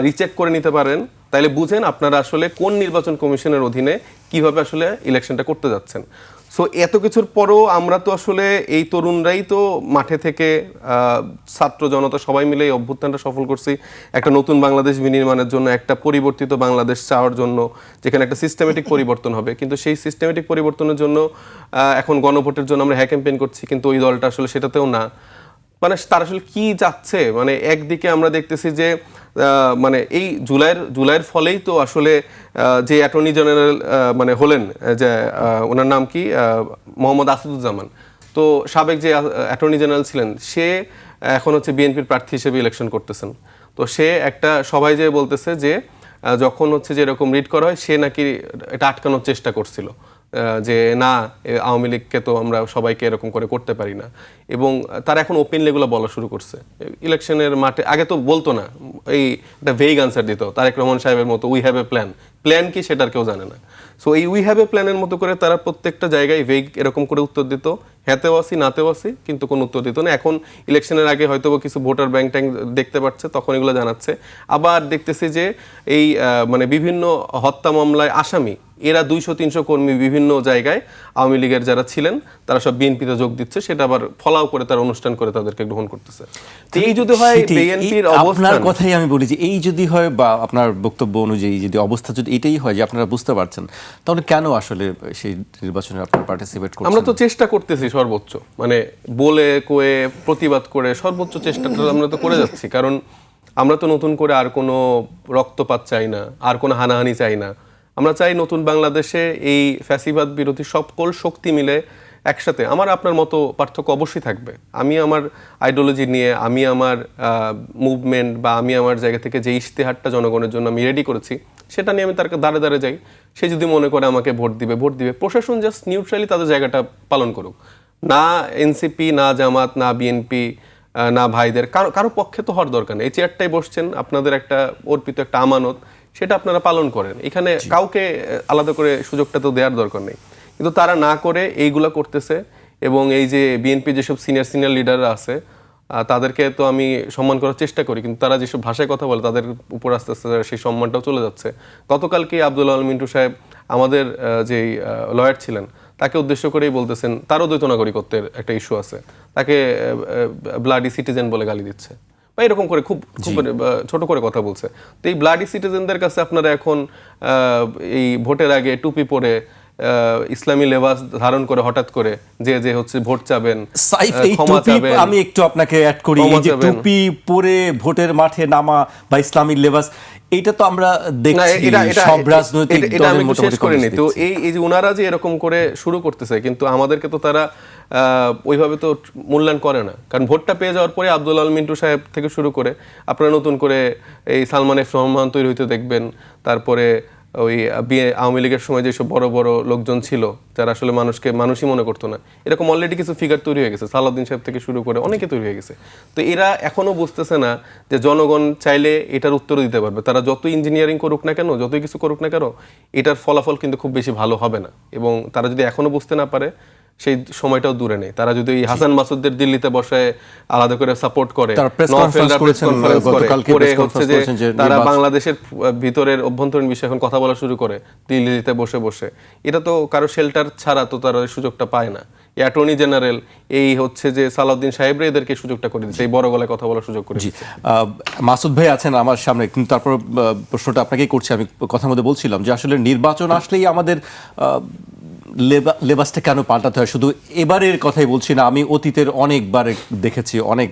রিচেক করে নিতে পারেন তাইলে বুঝেন আপনারা আসলে কোন নির্বাচন কমিশনের অধীনে কিভাবে আসলে ইলেকশনটা করতে যাচ্ছেন সো এত কিছুর পরও আমরা তো আসলে এই তরুণরাই তো মাঠে থেকে ছাত্র জনতা সবাই মিলে এই অভ্যুত্থানটা সফল করছি একটা নতুন বাংলাদেশ বিনির্মাণের জন্য একটা পরিবর্তিত বাংলাদেশ চাওয়ার জন্য যেখানে একটা সিস্টেমেটিক পরিবর্তন হবে কিন্তু সেই সিস্টেমেটিক পরিবর্তনের জন্য এখন গণভোটের জন্য আমরা হ্যাঁ ক্যাম্পেইন করছি কিন্তু ওই দলটা আসলে সেটাতেও না মানে তারা আসলে কি যাচ্ছে মানে একদিকে আমরা দেখতেছি যে মানে এই জুলাইয়ের ফলেই তো আসলে যে অ্যাটর্নি জেনারেল মানে হলেন যে ওনার নাম কি মোহাম্মদ আসাদুজ্জামান তো সাবেক যে অ্যাটর্নি জেনারেল ছিলেন সে এখন হচ্ছে বিএনপির প্রার্থী হিসেবে ইলেকশন করতেছেন তো সে একটা সবাই যে বলতেছে যে যখন হচ্ছে যে এরকম রিড করা হয় সে নাকি এটা আটকানোর চেষ্টা করছিল যে না আওয়ামী লীগকে তো আমরা সবাইকে এরকম করে করতে পারি না এবং তারা এখন ওপেনলি এগুলো বলা শুরু করছে ইলেকশনের মাঠে আগে তো বলতো না এই একটা ভেগ আনসার দিত তারেক রহমান সাহেবের মতো উই হ্যাভ এ প্ল্যান কি সেটার কেউ জানে না সো এই উই হ্যাভ এ প্ল্যানের মতো করে তারা প্রত্যেকটা জায়গায় ভেগ এরকম করে উত্তর দিত হ্যাঁতেও আসি নাতেও আসি কিন্তু কোনো উত্তর দিত না এখন ইলেকশনের আগে হয়তো কিছু ভোটার ব্যাংক ট্যাঙ্ক দেখতে পাচ্ছে তখন এগুলো জানাচ্ছে আবার দেখতেছি যে এই মানে বিভিন্ন হত্যা মামলায় আসামি এরা 200-300 কর্মী বিভিন্ন জায়গায় আওয়ামী লীগের যারা ছিলেন তারা সব বিএনপিতে যোগ দিচ্ছে সেটা আবার ফলাও করে তারা অনুষ্ঠান করে তাদেরকে গ্রহণ করতেছে এই যদি হয় বিএনপির অবস্থা আপনার কথাই আমি বলি যে এই যদি হয় বা আপনার বক্তব্য অনুযায়ী যদি অবস্থা যদি এটাই হয় যে আপনারা বুঝতে পারছেন তাহলে কেন আসলে সেই নির্বাচনে আপনারা পার্টিসিপেট করছেন আমরা তো চেষ্টা করতেছি সর্বোচ্চ মানে বলে কয়ে প্রতিবাদ করে সর্বোচ্চ চেষ্টাটা আমরা তো করে যাচ্ছি কারণ আমরা তো নতুন করে আর কোনো রক্তপাত চাই না আর কোনো হানাহানি চাই না আমরা চাই নতুন বাংলাদেশে এই ফ্যাসিবাদ বিরোধী সকল শক্তি মিলে একসাথে আমার আপনার মতো পার্থক্য অবশ্যই থাকবে আমি আমার আইডিওলজি নিয়ে আমি আমার মুভমেন্ট বা আমি আমার জায়গা থেকে যে ইশতেহারটা জনগণের জন্য আমি রেডি করেছি সেটা নিয়ে আমি তার দাঁড়ে দাঁড়ে যাই সে যদি মনে করে আমাকে ভোট দিবে প্রশাসন জাস্ট নিউট্রালি তাদের জায়গাটা পালন করুক না এনসিপি না জামাত না বিএনপি না ভাইদের কারো পক্ষে তো হওয়ার দরকার নেই এই চেয়ারটাই বসছেন আপনাদের একটা অর্পিত একটা আমানত সেটা আপনারা পালন করেন এখানে কাউকে আলাদা করে সুযোগটা তো দেওয়ার দরকার নেই কিন্তু তারা না করে এইগুলা করতেছে এবং এই যে বিএনপি যেসব সিনিয়র লিডাররা আছে তাদেরকে তো আমি সম্মান করার চেষ্টা করি, কিন্তু তারা যেসব ভাষায় কথা বলে তাদের উপর আস্তে আস্তে সেই সম্মানটাও চলে যাচ্ছে। গতকালকে আব্দুল আল মিন্টু সাহেব আমাদের যেই লয়ার ছিলেন তাকে উদ্দেশ্য করেই বলতেছেন তারও দ্বৈত নাগরিকত্বের একটা ইস্যু আছে, তাকে ব্লাডি সিটিজেন বলে গালি দিচ্ছে বা এরকম করে খুব খুব ছোট করে কথা বলছে। তো এই ব্লাডি সিটিজেনদের কাছে আপনারা এখন এই ভোটের আগে টুপি পরে ইসলামী লেবাস ধারণ করে হঠাৎ করে যে হচ্ছে ভোট চাবেন, সাইফ, এই ক্ষমা টুপি চাবেন, আমি একটু আপনাকে অ্যাড করি, এই ক্ষমা যে চাবেন। টুপি পরে ভোটের মাঠে নামা বা ইসলামী লেবাস, এটা তো আমরা না, দেখছি সব রাজনৈতিক এটা আমি দলের একটু শেষ মোটামুটি করিনি। তো দেখছি। এই যে ওনারা যে এরকম করে শুরু করতেছে, কিন্তু আমাদেরকে তো তারা ওইভাবে তো মূল্যায়ন করে না। কারণ ভোটটা পেয়ে যাওয়ার পরে আব্দুল আল মিন্টু সাহেব থেকে শুরু করে আপনারা নতুন করে এই সালমান এফ রহমান তৈরি হইতে দেখবেন, তারপরে ওই আওয়ামী লীগের সময় যেসব বড় বড় লোকজন ছিল যারা আসলে মানুষকে মানুষই মনে করতো না, এরকম অলরেডি কিছু ফিগার তৈরি হয়ে গেছে, সালাউদ্দিন সাহেব থেকে শুরু করে অনেকে তৈরি হয়ে গেছে। তো এরা এখনো বুঝতেছে না যে জনগণ চাইলে এটার উত্তরও দিতে পারবে। তারা যত ইঞ্জিনিয়ারিং করুক না কেন, যতই কিছু করুক না কেন, এটার ফলাফল কিন্তু খুব বেশি ভালো হবে না। এবং তারা যদি এখনো বুঝতে না পারে, সেই সময়টাও দূরে নেই। তারা যদি এই হাসান মাসুদদের দিল্লিতে বসে আলাদা করে সাপোর্ট করে, তারা press conference করেছেন, গতকালকে করে press হচ্ছে conference যে করেছেন যে তারা নির্বাচন- বাংলাদেশের ভিতরের অভ্যন্তরীণ বিষয়ে এখন কথা বলা শুরু করে দিল্লিতে বসে বসে, এটা তো কারো শেল্টার ছাড়া তো তারা এই সুযোগটা পায় না। অ্যাটর্নি জেনারেল এই হচ্ছে যে সালাউদ্দিন সাহেবরা এদেরকে সুযোগটা করে দিচ্ছে, এই বড় গলায় কথা বলার সুযোগ করে দিচ্ছে। মাসুদ ভাই আছেন আমার সামনে, কিন্তু তারপর প্রশ্নটা আপনাকেই করছি। আমি কথার মধ্যে বলছিলাম যে আসলে নির্বাচন আসলেই আমাদের লেবাসটা কেন পাল্টাতে হয়। শুধু এবারের কথাই বলছি না, আমি অতীতের অনেকবার দেখেছি, অনেক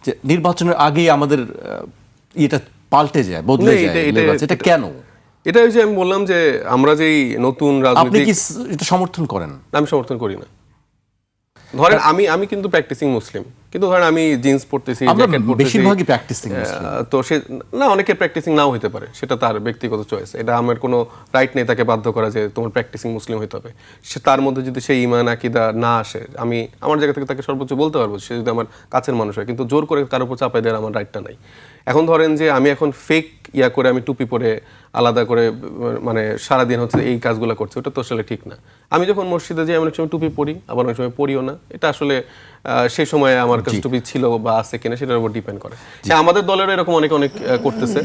যে নির্বাচনের আগেই আমাদের এটা পাল্টে যায়, বদলে না, যায় লেবাস। এটা কেন? এটা ওই যে আমি বললাম যে আমরা যেই নতুন আপনি রাজনীতি, কি এটা সমর্থন করেন? আমি সমর্থন করি না। ধরেন আমি কিন্তু প্র্যাকটিসিং মুসলিম, কিন্তু ধরেন আমি জিন্স পরতেছি, আমরা জ্যাকেট পরতেছি, বেশিরভাগই প্র্যাকটিসিং তো সে না, অনেকে প্র্যাকটিসিং নাও হতে পারে, সেটা তার ব্যক্তিগত চয়েস। এটা আমার কোনো রাইট নেই তাকে বাধ্য করা যে তোমার প্র্যাকটিসিং মুসলিম হতে হবে। সে তার মধ্যে যদি সেই ঈমান আকীদা না আসে, আমি আমার জায়গা থেকে তাকে সর্বোচ্চ বলতে পারবো সে যদি আমার কাছের মানুষ হয়, কিন্তু জোর করে কারোর উপর চাপাই দেওয়ার আমার রাইটটা নাই। এখন ধরেন যে আমি এখন ফেক ইয়া করে আমি টুপি পরে আলাদা করে মানে সারাদিন হচ্ছে এই কাজগুলো করছি, ওটা তো আসলে ঠিক না। আমি যখন মসজিদে যাই অনেক সময় টুপি পরি, আবার অনেক সময় পরিও না। এটা আসলে সেই সময় আমার কাছে টুপি ছিল বা আছে কিনা সেটার উপর ডিপেন্ড করে। হ্যাঁ, আমাদের দলেরও এরকম অনেক করতেছে,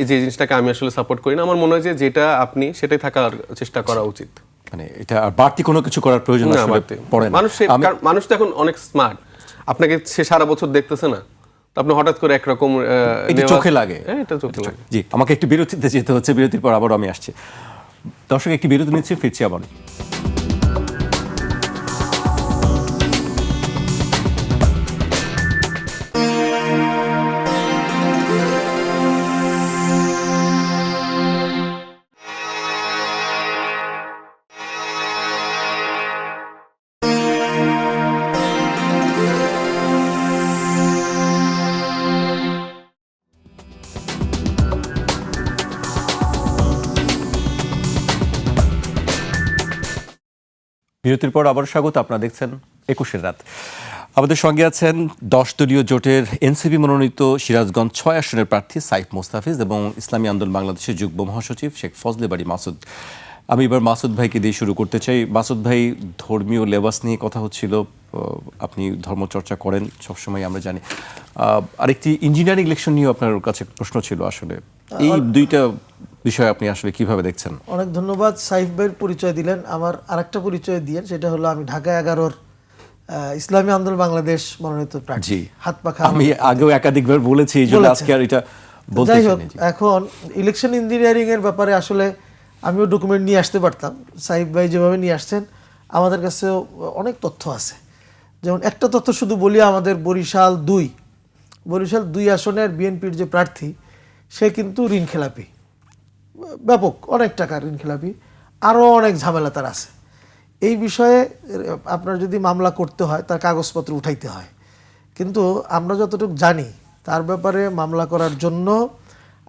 এই যে জিনিসটাকে আমি আসলে সাপোর্ট করি না। আমার মনে হয় যে যেটা আপনি সেটাই থাকার চেষ্টা করা উচিত। মানে এটা আর বাড়তি কোনো কিছু করার প্রয়োজন না, আসলে বাড়তি। পড়ে না। মানুষ তো এখন অনেক স্মার্ট, আপনাকে সে সারা বছর দেখতেছে না, তো আপনি হঠাৎ করে একরকম এটা চোখে লাগে। হ্যাঁ, এটা চোখে লাগে। জি, আমাকে একটু বিরতিতে যেতে হচ্ছে, বিরতির পর আবার আমি আসছি। দর্শক, একটি বিরতি নিচ্ছি, ফিরছি আবার। বিরতির পর আবার স্বাগত। আপনারা দেখছেন ২১ রাত। আমাদের সঙ্গে আছেন 10 দলীয় জোটের এনসিপি মনোনীত সিরাজগঞ্জ 6 আসনের প্রার্থী সাইফ মোস্তাফিজ এবং ইসলামী আন্দোলন বাংলাদেশের যুগ্ম মহাসচিব শেখ ফজলে বাড়ি মাসুদ। আমি এবার মাসুদ ভাইকে দিয়ে শুরু করতে চাই। মাসুদ ভাই, ধর্মীয় লেবাস নিয়ে কথা হচ্ছিল, আপনি ধর্মচর্চা করেন সবসময় আমরা জানি। আরেকটি ইঞ্জিনিয়ারিং ইলেকশন নিয়েও আপনার কাছে প্রশ্ন ছিল। আসলে এই দুইটা বিষয় আপনি আসলে কিভাবে দেখছেন? অনেক ধন্যবাদ। সাইফ ভাইয়ের পরিচয় দিলেন, আমার আরেকটা পরিচয় দিয়েন, সেটা হলো আমি ঢাকা 11-র ইসলামী আন্দোলন বাংলাদেশ মনোনীত প্রার্থী। হাত পাখা আমি আগেও একাধিকবার বলেছি, এই জন্য আজকে আর এটা বলতে যাই হোক, চাইনি। এখন ইলেকশন ইঞ্জিনিয়ারিং এর ব্যাপারে আসলে আমিও ডকুমেন্ট নিয়ে আসতে পারতাম। সাইফ ভাই যেভাবে নিয়ে আসছেন, আমাদের কাছেও অনেক তথ্য আছে। যেমন একটা তথ্য শুধু বলি, আমাদের বরিশাল 2 আসনের বিএনপির যে প্রার্থী, সে কিন্তু ঋণ খেলাপি, ব্যাপক অনেক টাকা ঋণ খেলাপি, আরও অনেক ঝামেলা তার আছে। এই বিষয়ে আপনার যদি মামলা করতে হয়, তার কাগজপত্র উঠাইতে হয়। কিন্তু আমরা যতটুকু জানি, তার ব্যাপারে মামলা করার জন্য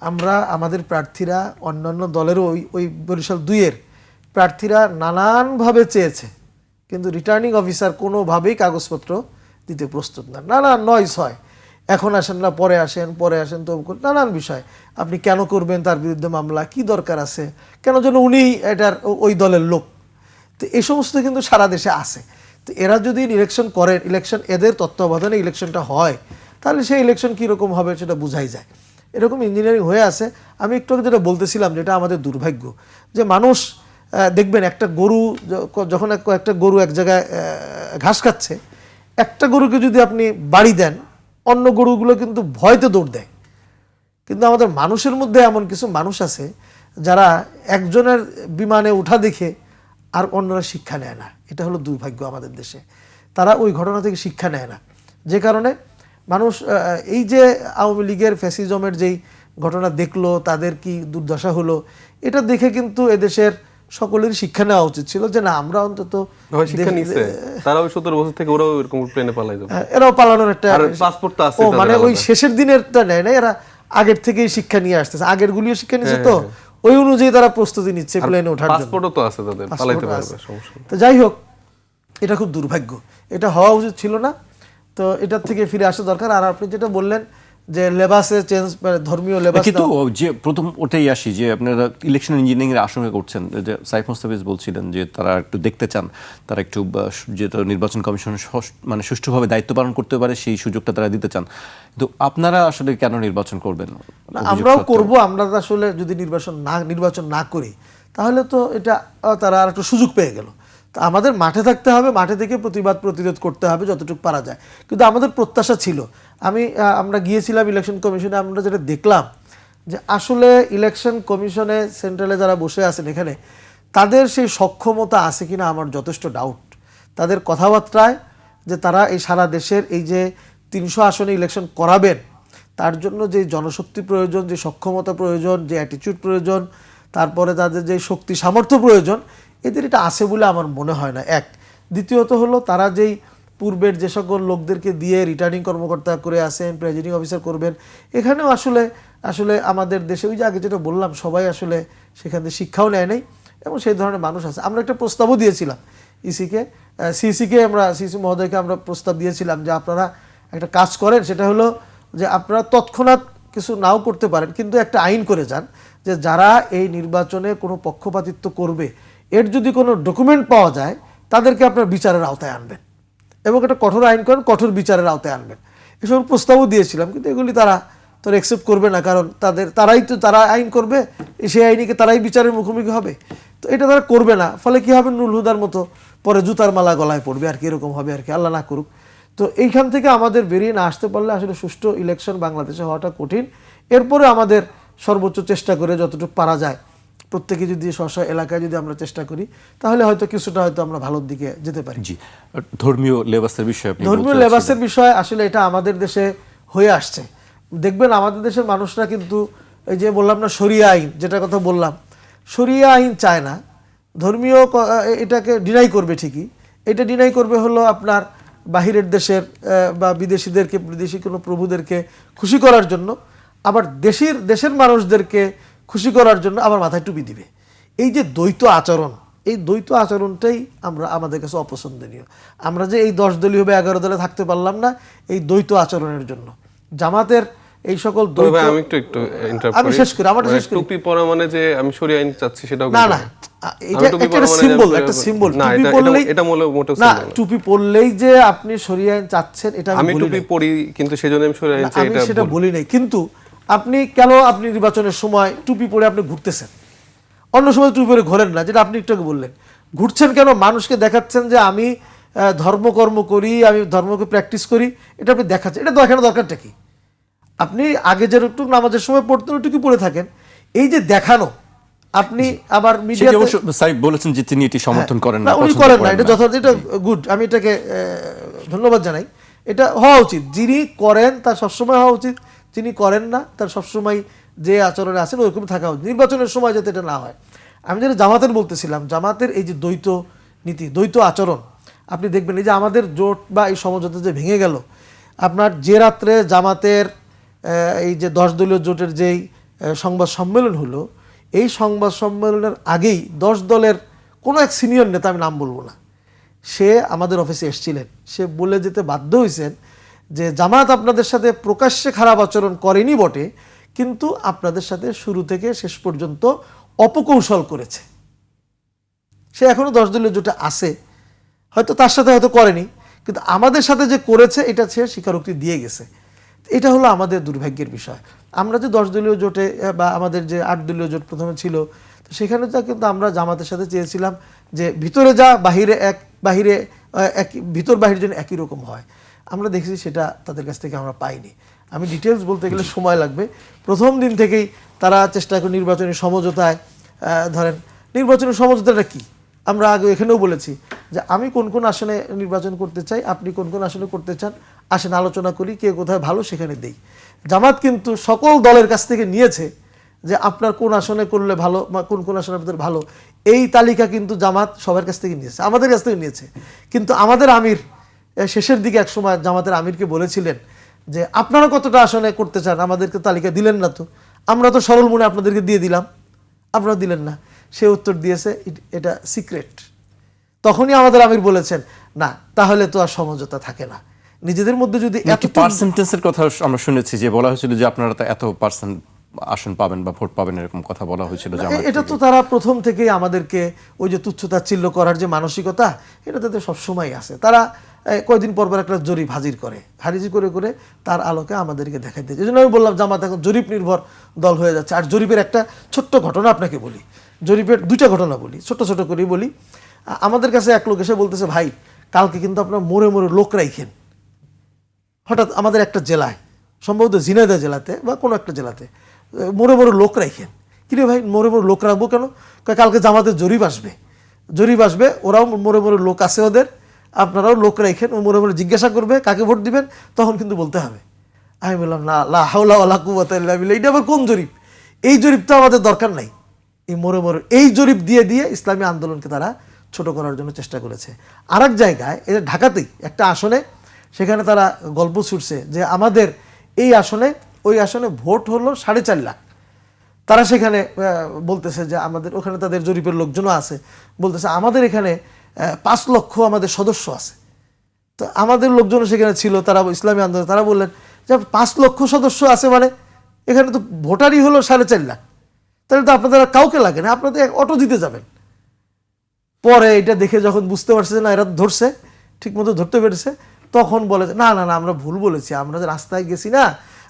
আমরা আমাদের প্রার্থীরা, অন্যান্য দলেরও ওই বরিশাল 2-এর প্রার্থীরা নানানভাবে চেয়েছে, কিন্তু রিটার্নিং অফিসার কোনোভাবেই কাগজপত্র দিতে প্রস্তুত না। নানান নয়েজ হয়, এখন আসেন না, পরে আসেন, তো নানান বিষয়। আপনি কেন করবেন তার বিরুদ্ধে মামলা, কি দরকার আছে, কেন যেন উনি এটার ওই দলের লোক। তো এই সমস্ত কিন্তু সারা দেশে আছে। তো এরা যদি ইলেকশন করেন, ইলেকশন এদের তত্ত্বাবধানে ইলেকশনটা হয়, তাহলে সেই ইলেকশন কীরকম হবে সেটা বোঝাই যায়। এরকম ইঞ্জিনিয়ারিং হয়ে আছে। আমি একটু আগে যেটা বলতেছিলাম, যেটা আমাদের দুর্ভাগ্য, যে মানুষ দেখবেন একটা গরু যখন একটা গরু এক জায়গায় ঘাস খাচ্ছে, একটা গরুকে যদি আপনি বাড়ি দেন, অন্য গরুগুলো কিন্তু ভয়তে দৌড় দেয়। কিন্তু আমাদের মানুষের মধ্যে এমন কিছু মানুষ আছে যারা একজনের বিমানে উঠা দেখে আর অন্যরা শিক্ষা নেয় না। এটা হলো দুর্ভাগ্য আমাদের দেশে। তারা ওই ঘটনা থেকে শিক্ষা নেয় না, যে কারণে মানুষ এই যে আওয়ামী লীগের ফ্যাসিজমের যেই ঘটনা দেখলো, তাদের কি দুর্দশা হলো, এটা দেখে কিন্তু এদেশের সকলেরই শিক্ষা নেওয়া উচিত ছিল, যে না আমরা অন্তত শিক্ষা নিছে। তারাও 17 বছর থেকে ওরাও এরকম প্লেনে পালাই যাবে, এরাও পালানোর একটা পাসপোর্ট তো আছে। মানে ওই শেষের দিনেরটা নেয় না, এরা আগের থেকেই শিক্ষা নিয়ে আসতেছে, আগের গুলিও শিক্ষা নিচ্ছে, তো ওই অনুযায়ী তারা প্রস্তুতি নিচ্ছে প্লেনে ওঠার জন্য। পাসপোর্টও তো আছে তাদের, পালাইতে পারবে, সমস্যা নেই। তো যাই হোক, এটা খুব দুর্ভাগ্য, এটা হওয়া উচিত ছিল না। তো এটার থেকে ফিরে আসা দরকার। আর আপনি যেটা বললেন যে লেবাসে চেঞ্জ, ধর্মীয় লেবাস, কিন্তু যে প্রথম ওটাই আসি যে আপনারা ইলেকশন ইঞ্জিনিয়ারিং এর আশঙ্কা করছেন, যে সাইফ মোস্তাফিজ বলছিলেন যে তারা একটু দেখতে চান, তারা একটু যেটা নির্বাচন কমিশন মানে সুষ্ঠুভাবে দায়িত্ব পালন করতে পারে সেই সুযোগটা তারা দিতে চান। কিন্তু আপনারা আসলে কেন নির্বাচন করবেন? আমরাও করব। আমরা আসলে যদি নির্বাচন না করি, তাহলে তো এটা তারা আর একটু সুযোগ পেয়ে গেল। তো আমাদের মাঠে থাকতে হবে, মাঠে থেকে প্রতিরোধ করতে হবে যতটুকু পারা যায়। কিন্তু আমাদের প্রত্যাশা ছিল, আমরা গিয়েছিলাম ইলেকশন কমিশনে, আমরা যেটা দেখলাম যে আসলে ইলেকশন কমিশনে সেন্ট্রালে যারা বসে আছেন এখানে, তাদের সেই সক্ষমতা আছে কিনা আমার যথেষ্ট ডাউট। তাদের কথাবার্তায় যে তারা এই সারা দেশের এই যে 300 আসনে ইলেকশন করাবেন, তার জন্য যে জনশক্তি প্রয়োজন, যে সক্ষমতা প্রয়োজন, যে অ্যাটিটিউড প্রয়োজন, তারপরে তাদের যে শক্তি সামর্থ্য প্রয়োজন, এদের এটা আছে বলে আমার মনে হয় না। এক, দ্বিতীয়ত হলো তারা যেই পূর্বের যে সকল লোকদেরকে দিয়ে রিটার্নিং কর্মকর্তা করে আসেন, প্রেজিডিং অফিসার করবেন, এখানেও আসলে আমাদের দেশে ওই যে আগে যেটা বললাম, সবাই আসলে সেখান থেকে শিক্ষাও নেয় নাই, এবং সেই ধরনের মানুষ আছে। আমরা একটা প্রস্তাবও দিয়েছিলাম সিসি মহোদয়কে আমরা প্রস্তাব দিয়েছিলাম যে আপনারা একটা কাজ করেন, সেটা হলো যে আপনারা তৎক্ষণাৎ কিছু নাও করতে পারেন, কিন্তু একটা আইন করে যান যে যারা এই নির্বাচনে কোনো পক্ষপাতিত্ব করবে, এর যদি কোনো ডকুমেন্ট পাওয়া যায়, তাদেরকে আপনার বিচারের আওতায় আনবেন, এবং একটা কঠোর আইন করেন, কঠোর বিচারের আওতায় আনবেন। এসব প্রস্তাবও দিয়েছিলাম, কিন্তু এগুলি তারা তো অ্যাকসেপ্ট করবে না, কারণ তারা আইন করবে, সেই আইনিকে তারাই বিচারের মুখোমুখি হবে। তো এটা তারা করবে না, ফলে কি হবে, নুল হুদার মতো পরে জুতার মালা গলায় পড়বে, আর কি এরকম হবে, আর কি আল্লাহ না করুক। তো এইখান থেকে আমাদের বেরিয়ে না আসতে পারলে আসলে সুষ্ঠু ইলেকশন বাংলাদেশে হওয়াটা কঠিন। এরপরে আমাদের সর্বোচ্চ চেষ্টা করে যতটুকু পারা যায়, প্রত্যেকে যদি স্ব এলাকায় যদি আমরা চেষ্টা করি, তাহলে হয়তো কিছুটা হয়তো আমরা ভালোর দিকে যেতে পারি। জি, ধর্মীয় লেবাসের বিষয়ে ধর্মীয় লেবাসের বিষয় আসলে এটা আমাদের দেশে হয়ে আসছে। দেখবেন আমাদের দেশের মানুষরা কিন্তু এই যে বললাম না শরিয়া আইন, যেটা কথা বললাম, শরিয়া আইন চায় না, ধর্মীয় এটাকে ডিনাই করবে ঠিকই। এটা ডিনাই করবে হলো আপনার বাহিরের দেশের বা বিদেশি কোনো প্রভুদেরকে খুশি করার জন্য, আবার দেশের মানুষদেরকে খুশি করার জন্য আবার মাথায় টুপি দিবে। এই যে দ্বৈত আচরণ, এই দ্বৈত আচরণটাই আমাদের কাছে অপছন্দনীয়। আমরা যে এই 10 দলীয় বা 11 দলে থাকতে পারলাম না, এই দ্বৈত আচরণের জন্য। জামাতের এই সকল দ্বৈত, আমি একটু ইন্টারাপ্ট আমি করি। শেষ করি, আমার শেষ করি। টুপি পরা মানে যে আমি শরিয়া আইন চাচ্ছি সেটাও না, এটা একটা সিম্বল, একটা সিম্বল। টুপি পরলেই এটা মোটেও না, টুপি পরলেই যে আপনি শরিয়া আইন চাচ্ছেন এটা আমি টুপি পরি, কিন্তু সেজন্য আমি শরিয়া আইন চাই, আমি সেটা বলি নাই। কিন্তু আপনি কেন আপনি নির্বাচনের সময় টুপি পরে আপনি ঘুরতেছেন, অন্য সময় টুপি পরে ঘোরেন না, যেটা আপনি একটু আগে বললেন। ঘুরছেন কেন? মানুষকে দেখাচ্ছেন যে আমি ধর্মকর্ম করি, আমি ধর্মকে প্র্যাকটিস করি, এটা আপনি দেখাচ্ছেন। এটা দেখানো দরকারটা কি? আপনি আগে যেটুকু নামাজের সময় পড়তেন ওইটুকু পড়ে থাকেন। এই যে দেখানো, আপনি আবার মিডিয়াতে সাইফ বলেছেন যে তিনি এটি সমর্থন করেন না, উনি করেন না, এটা যথার্থ, এটা গুড, আমি এটাকে ধন্যবাদ জানাই। এটা হওয়া উচিত, যিনি করেন তার সবসময় হওয়া উচিত, যিনি করেন না তার সবসময় যে আচরণে আছেন ওইরকম থাকা উচিত, নির্বাচনের সময় যাতে এটা না হয়। আমি যেটা জামাতের বলতেছিলাম, জামাতের এই যে দ্বৈত নীতি, দ্বৈত আচরণ, আপনি দেখবেন এই যে আমাদের জোট বা এই সমঝোতা যে ভেঙে গেল, আপনার যে রাত্রে জামাতের এই যে 10 দলীয় জোটের যেই সংবাদ সম্মেলন হলো, এই সংবাদ সম্মেলনের আগেই 10 দলের কোনো এক সিনিয়র নেতা, আমি নাম বলবো না, সে আমাদের অফিসে এসেছিলেন। সে বলে যেতে বাধ্য হয়েছেন যে জামাত আপনাদের সাথে প্রকাশ্যে খারাপ আচরণ করেনি বটে, কিন্তু আপনাদের সাথে শুরু থেকে শেষ পর্যন্ত অপকৌশল করেছে। সে এখনো 10 দলীয় জোটে আছে, হয়তো তার সাথে হয়তো করেনি, কিন্তু আমাদের সাথে যে করেছে এটা সে স্বীকারোক্তি দিয়ে গেছে। এটা হলো আমাদের দুর্ভাগ্যের বিষয়। আমরা যে 10 দলীয় জোটে বা আমাদের যে 8 দলীয় জোট প্রথমে ছিল, তো সেখানে তো কিন্তু আমরা জামাতের সাথে চেয়েছিলাম যে ভিতরে যা বাহিরে এক, বাহিরে এক, ভিতর বাহির যেন একই রকম হয়। আমরা দেখেছি সেটা তাদের কাছ থেকে আমরা পাইনি। আমি ডিটেলস বলতে গেলে সময় লাগবে। প্রথম দিন থেকেই তারা চেষ্টা করে নির্বাচনী সমঝোতায়, ধরেন নির্বাচনী সমঝোতাটা কি, আমরা আগে এখানেও বলেছি যে আমি কোন কোন আসনে নির্বাচন করতে চাই, আপনি কোন কোন আসনে করতে চান, আসেন আলোচনা করি, কে কোথায় ভালো সেখানে দেই। জামাত কিন্তু সকল দলের কাছ থেকে নিয়েছে যে আপনার কোন আসনে করলে ভালো বা কোন কোন আসনে আপনাদের ভালো, এই তালিকা কিন্তু জামাত সবার কাছ থেকে নিয়েছে, আমাদের কাছ থেকে নিয়েছে। কিন্তু আমাদের আমির শেষের দিকে এক সময় জামাতের আমিরকে বলেছিলেন যে আপনারা কতটা আসনে করতে চান, আমাদেরকে তালিকা দিলেন না, তো আমরা তো সরল মনে আপনাদেরকে দিয়ে দিলাম, আপনারা দিলেন না। সে উত্তর দিয়েছে এটা সিক্রেট। তখনই আমাদের আমির বলেছেন না, তাহলে তো আর সমঝোতা থাকে না। নিজেদের মধ্যে যদি একটি পার্সেন্টেজের কথা আমরা শুনেছি যে বলা হয়েছিল যে আপনারা তো এত পার্সেন্ট আসন পাবেন বা ভোট পাবেন, এরকম কথা বলা হয়েছিল। এটা তো তারা প্রথম থেকেই আমাদেরকে ওই যে তুচ্ছতাচ্ছিল্য করার যে মানসিকতা, এটা তাদের সবসময় আছে। তারা কয়দিন পর পর একটা জরিপ হাজির করে, করে করে তার আলোকে আমাদেরকে দেখাই দিয়েছে। এই জন্য আমি বললাম জামাত এখন জরিপ নির্ভর দল হয়ে যাচ্ছে। আর জরিপের একটা ছোট্ট ঘটনা আপনাকে বলি, জরিপের 2টা ঘটনা বলি, ছোট ছোট করেই বলি। আমাদের কাছে এক লোক এসে বলতেছে, ভাই কালকে কিন্তু আপনার মোড়ে মোড়ে লোক রাইখেন। হঠাৎ আমাদের একটা জেলায়, সম্ভবত ঝিনাইদহ জেলাতে বা কোনো একটা জেলাতে, মোড়ে মোড়ে লোক রাখেন। কিরে ভাই মোড়ে মোড়ে লোক রাখবো কেন? কালকে জামাতের জরিপ আসবে, ওরাও মোড়ে মোড়ে লোক আছে ওদের, আপনারাও লোক রাখেন, ও মোড়ে মোড়ে জিজ্ঞাসা করবে কাকে ভোট দিবেন, তখন কিন্তু বলতে হবে। আমি বললাম না, লা হাওলা ওয়ালা কুওয়াতা ইল্লা বিল্লাহ, এটা আবার কোন জরিপ? এই জরিপ তো আমাদের দরকার নাই। এই মোড়ে মোড়ে এই জরিপ দিয়ে দিয়ে ইসলামী আন্দোলনকে তারা ছোট করার জন্য চেষ্টা করেছে। আর এক জায়গায়, এটা ঢাকাতেই একটা আসনে, সেখানে তারা গল্প ছুটছে যে আমাদের এই আসনে, ওই আসনে ভোট হলো 4.5 লাখ। তারা সেখানে বলতেছে যে আমাদের ওখানে, তাদের জরিপের লোকজনও আছে, বলতেছে আমাদের এখানে 5 লক্ষ আমাদের সদস্য আছে। তো আমাদের লোকজনও সেখানে ছিল, তারা ইসলামী আন্দোলন, তারা বললেন যে 5 লক্ষ সদস্য আছে মানে এখানে তো ভোটারই হলো 4.5 লাখ, তাহলে তো আপনাদের কাউকে লাগে না, আপনাদের অটো দিতে যাবেন। পরে এটা দেখে যখন বুঝতে পারছে যে না এরা ধরছে, ঠিক মতো ধরতে পেরেছে, তখন বলে না না না আমরা ভুল বলেছি, আমরা যে রাস্তায় গেছি না,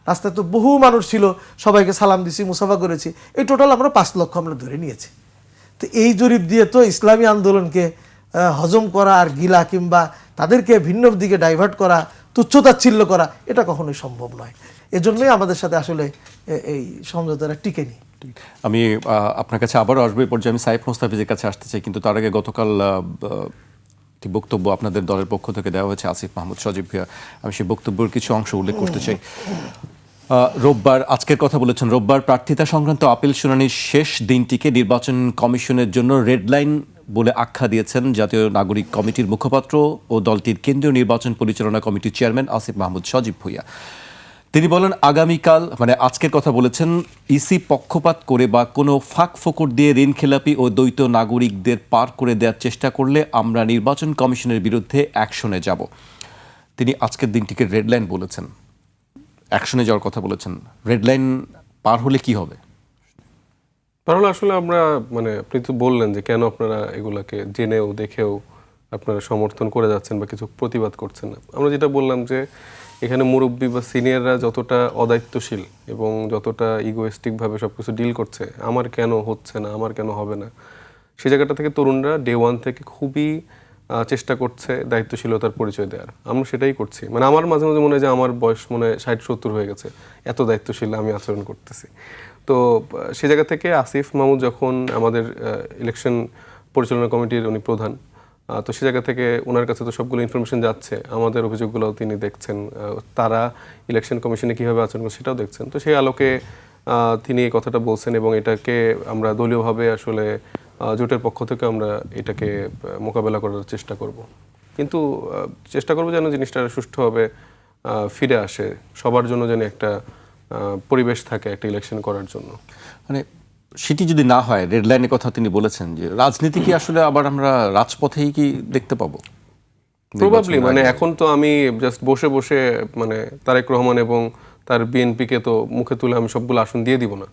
রাস্তায় তো বহু মানুষ ছিল, সবাইকে সালাম দিছি, মুসাফা করেছি, এই টোটাল আমরা 5 লক্ষ আমরা ধরে নিয়েছি। তো এই জরিপ দিয়ে তো ইসলামী আন্দোলনকে হজম করা আর গিলা, কিংবা তাদেরকে ভিন্ন দিকে ডাইভার্ট করা, তুচ্ছতাচ্ছিল্য করা, এটা কখনোই সম্ভব নয়। এজন্যই আমাদের সাথে আসলে এই সমঝোতাটা টিকেনি। আমি আপনার কাছে আবারও আসবো, এই পর্যায়ে আমি সাইফ মোস্তাফিজের কাছে আসতে চাই, কিন্তু তার আগে গতকাল একটি বক্তব্য আপনাদের দলের পক্ষ থেকে দেওয়া হয়েছে আসিফ মাহমুদ সজীব ভূঁইয়া, আমি সেই বক্তব্যের কিছু অংশ উল্লেখ করতে চাই। রোববার, আজকের কথা বলেছেন, রোববার প্রার্থিতা সংক্রান্ত আপিল শুনানির শেষ দিনটিকে নির্বাচন কমিশনের জন্য রেড লাইন বলে আখ্যা দিয়েছেন জাতীয় নাগরিক কমিটির মুখপাত্র ও দলটির কেন্দ্রীয় নির্বাচন পরিচালনা কমিটির চেয়ারম্যান আসিফ মাহমুদ সজীব ভূঁইয়া। তিনি বলেন আগামীকাল, মানে আজকের কথা বলেছেন, ইসি পক্ষপাত করে বা কোনো ফাঁক ফোকর দিয়ে ঋণখেলাপি ও দ্বৈত নাগরিকদের পার করে দেওয়ার চেষ্টা করলে আমরা নির্বাচন কমিশনের বিরুদ্ধে অ্যাকশনে যাব। তিনি আজকের দিনটিকে রেড লাইন বলেছেন, অ্যাকশনে যাওয়ার কথা বলেছেন। রেড লাইন পার হলে কি হবে? তাহলে আসলে আমরা, মানে আপনি তো বললেন যে কেন আপনারা এগুলাকে জেনেও দেখেও আপনারা সমর্থন করে যাচ্ছেন বা কিছু প্রতিবাদ করছেন না। আমরা যেটা বললাম যে এখানে মুরব্বী বা সিনিয়ররা যতটা অদায়িত্বশীল এবং যতটা ইগোয়েস্টিকভাবে সব কিছু ডিল করছে, আমার কেন হচ্ছে না, আমার কেন হবে না, সেই জায়গাটা থেকে তরুণরা ডে ওয়ান থেকে খুবই চেষ্টা করছে দায়িত্বশীলতার পরিচয় দেওয়ার। আমরা সেটাই করছি। মানে আমার মাঝে মাঝে মনে হয় যে আমার বয়স মনে হয় 60-70 হয়ে গেছে, এত দায়িত্বশীল আমি আচরণ করতেছি। তো সে জায়গা থেকে আসিফ মাহমুদ যখন আমাদের ইলেকশন পরিচালনা কমিটির উনি প্রধান, তো সে জায়গা থেকে ওনার কাছে তো সবগুলো ইনফরমেশন যাচ্ছে, আমাদের অভিযোগগুলোও তিনি দেখছেন, তারা ইলেকশন কমিশনে কীভাবে আচরণ করছে সেটাও দেখছেন। তো সেই আলোকে তিনি এই কথাটা বলছেন এবং এটাকে আমরা দলীয়ভাবে আসলে জোটের পক্ষ থেকে আমরা এটাকে মোকাবেলা করার চেষ্টা করব। কিন্তু চেষ্টা করবো যেন জিনিসটা সুষ্ঠুভাবে ফিরে আসে, সবার জন্য যেন একটা পরিবেশ থাকে একটা ইলেকশন করার জন্য। মানে সেটি যদি না হয়, রেড লাইনের কথা তিনি বলেছেন, যে রাজনীতি কি আসলে আবার আমরা রাজপথেই কি দেখতে পাবো? প্রবাবলি, মানে এখন তো আমি জাস্ট বসে বসে মানে তারেক রহমান এবং তার বিএনপিকে তো মুখে তুলে আমি সবগুলো আসন দিয়ে দিব না।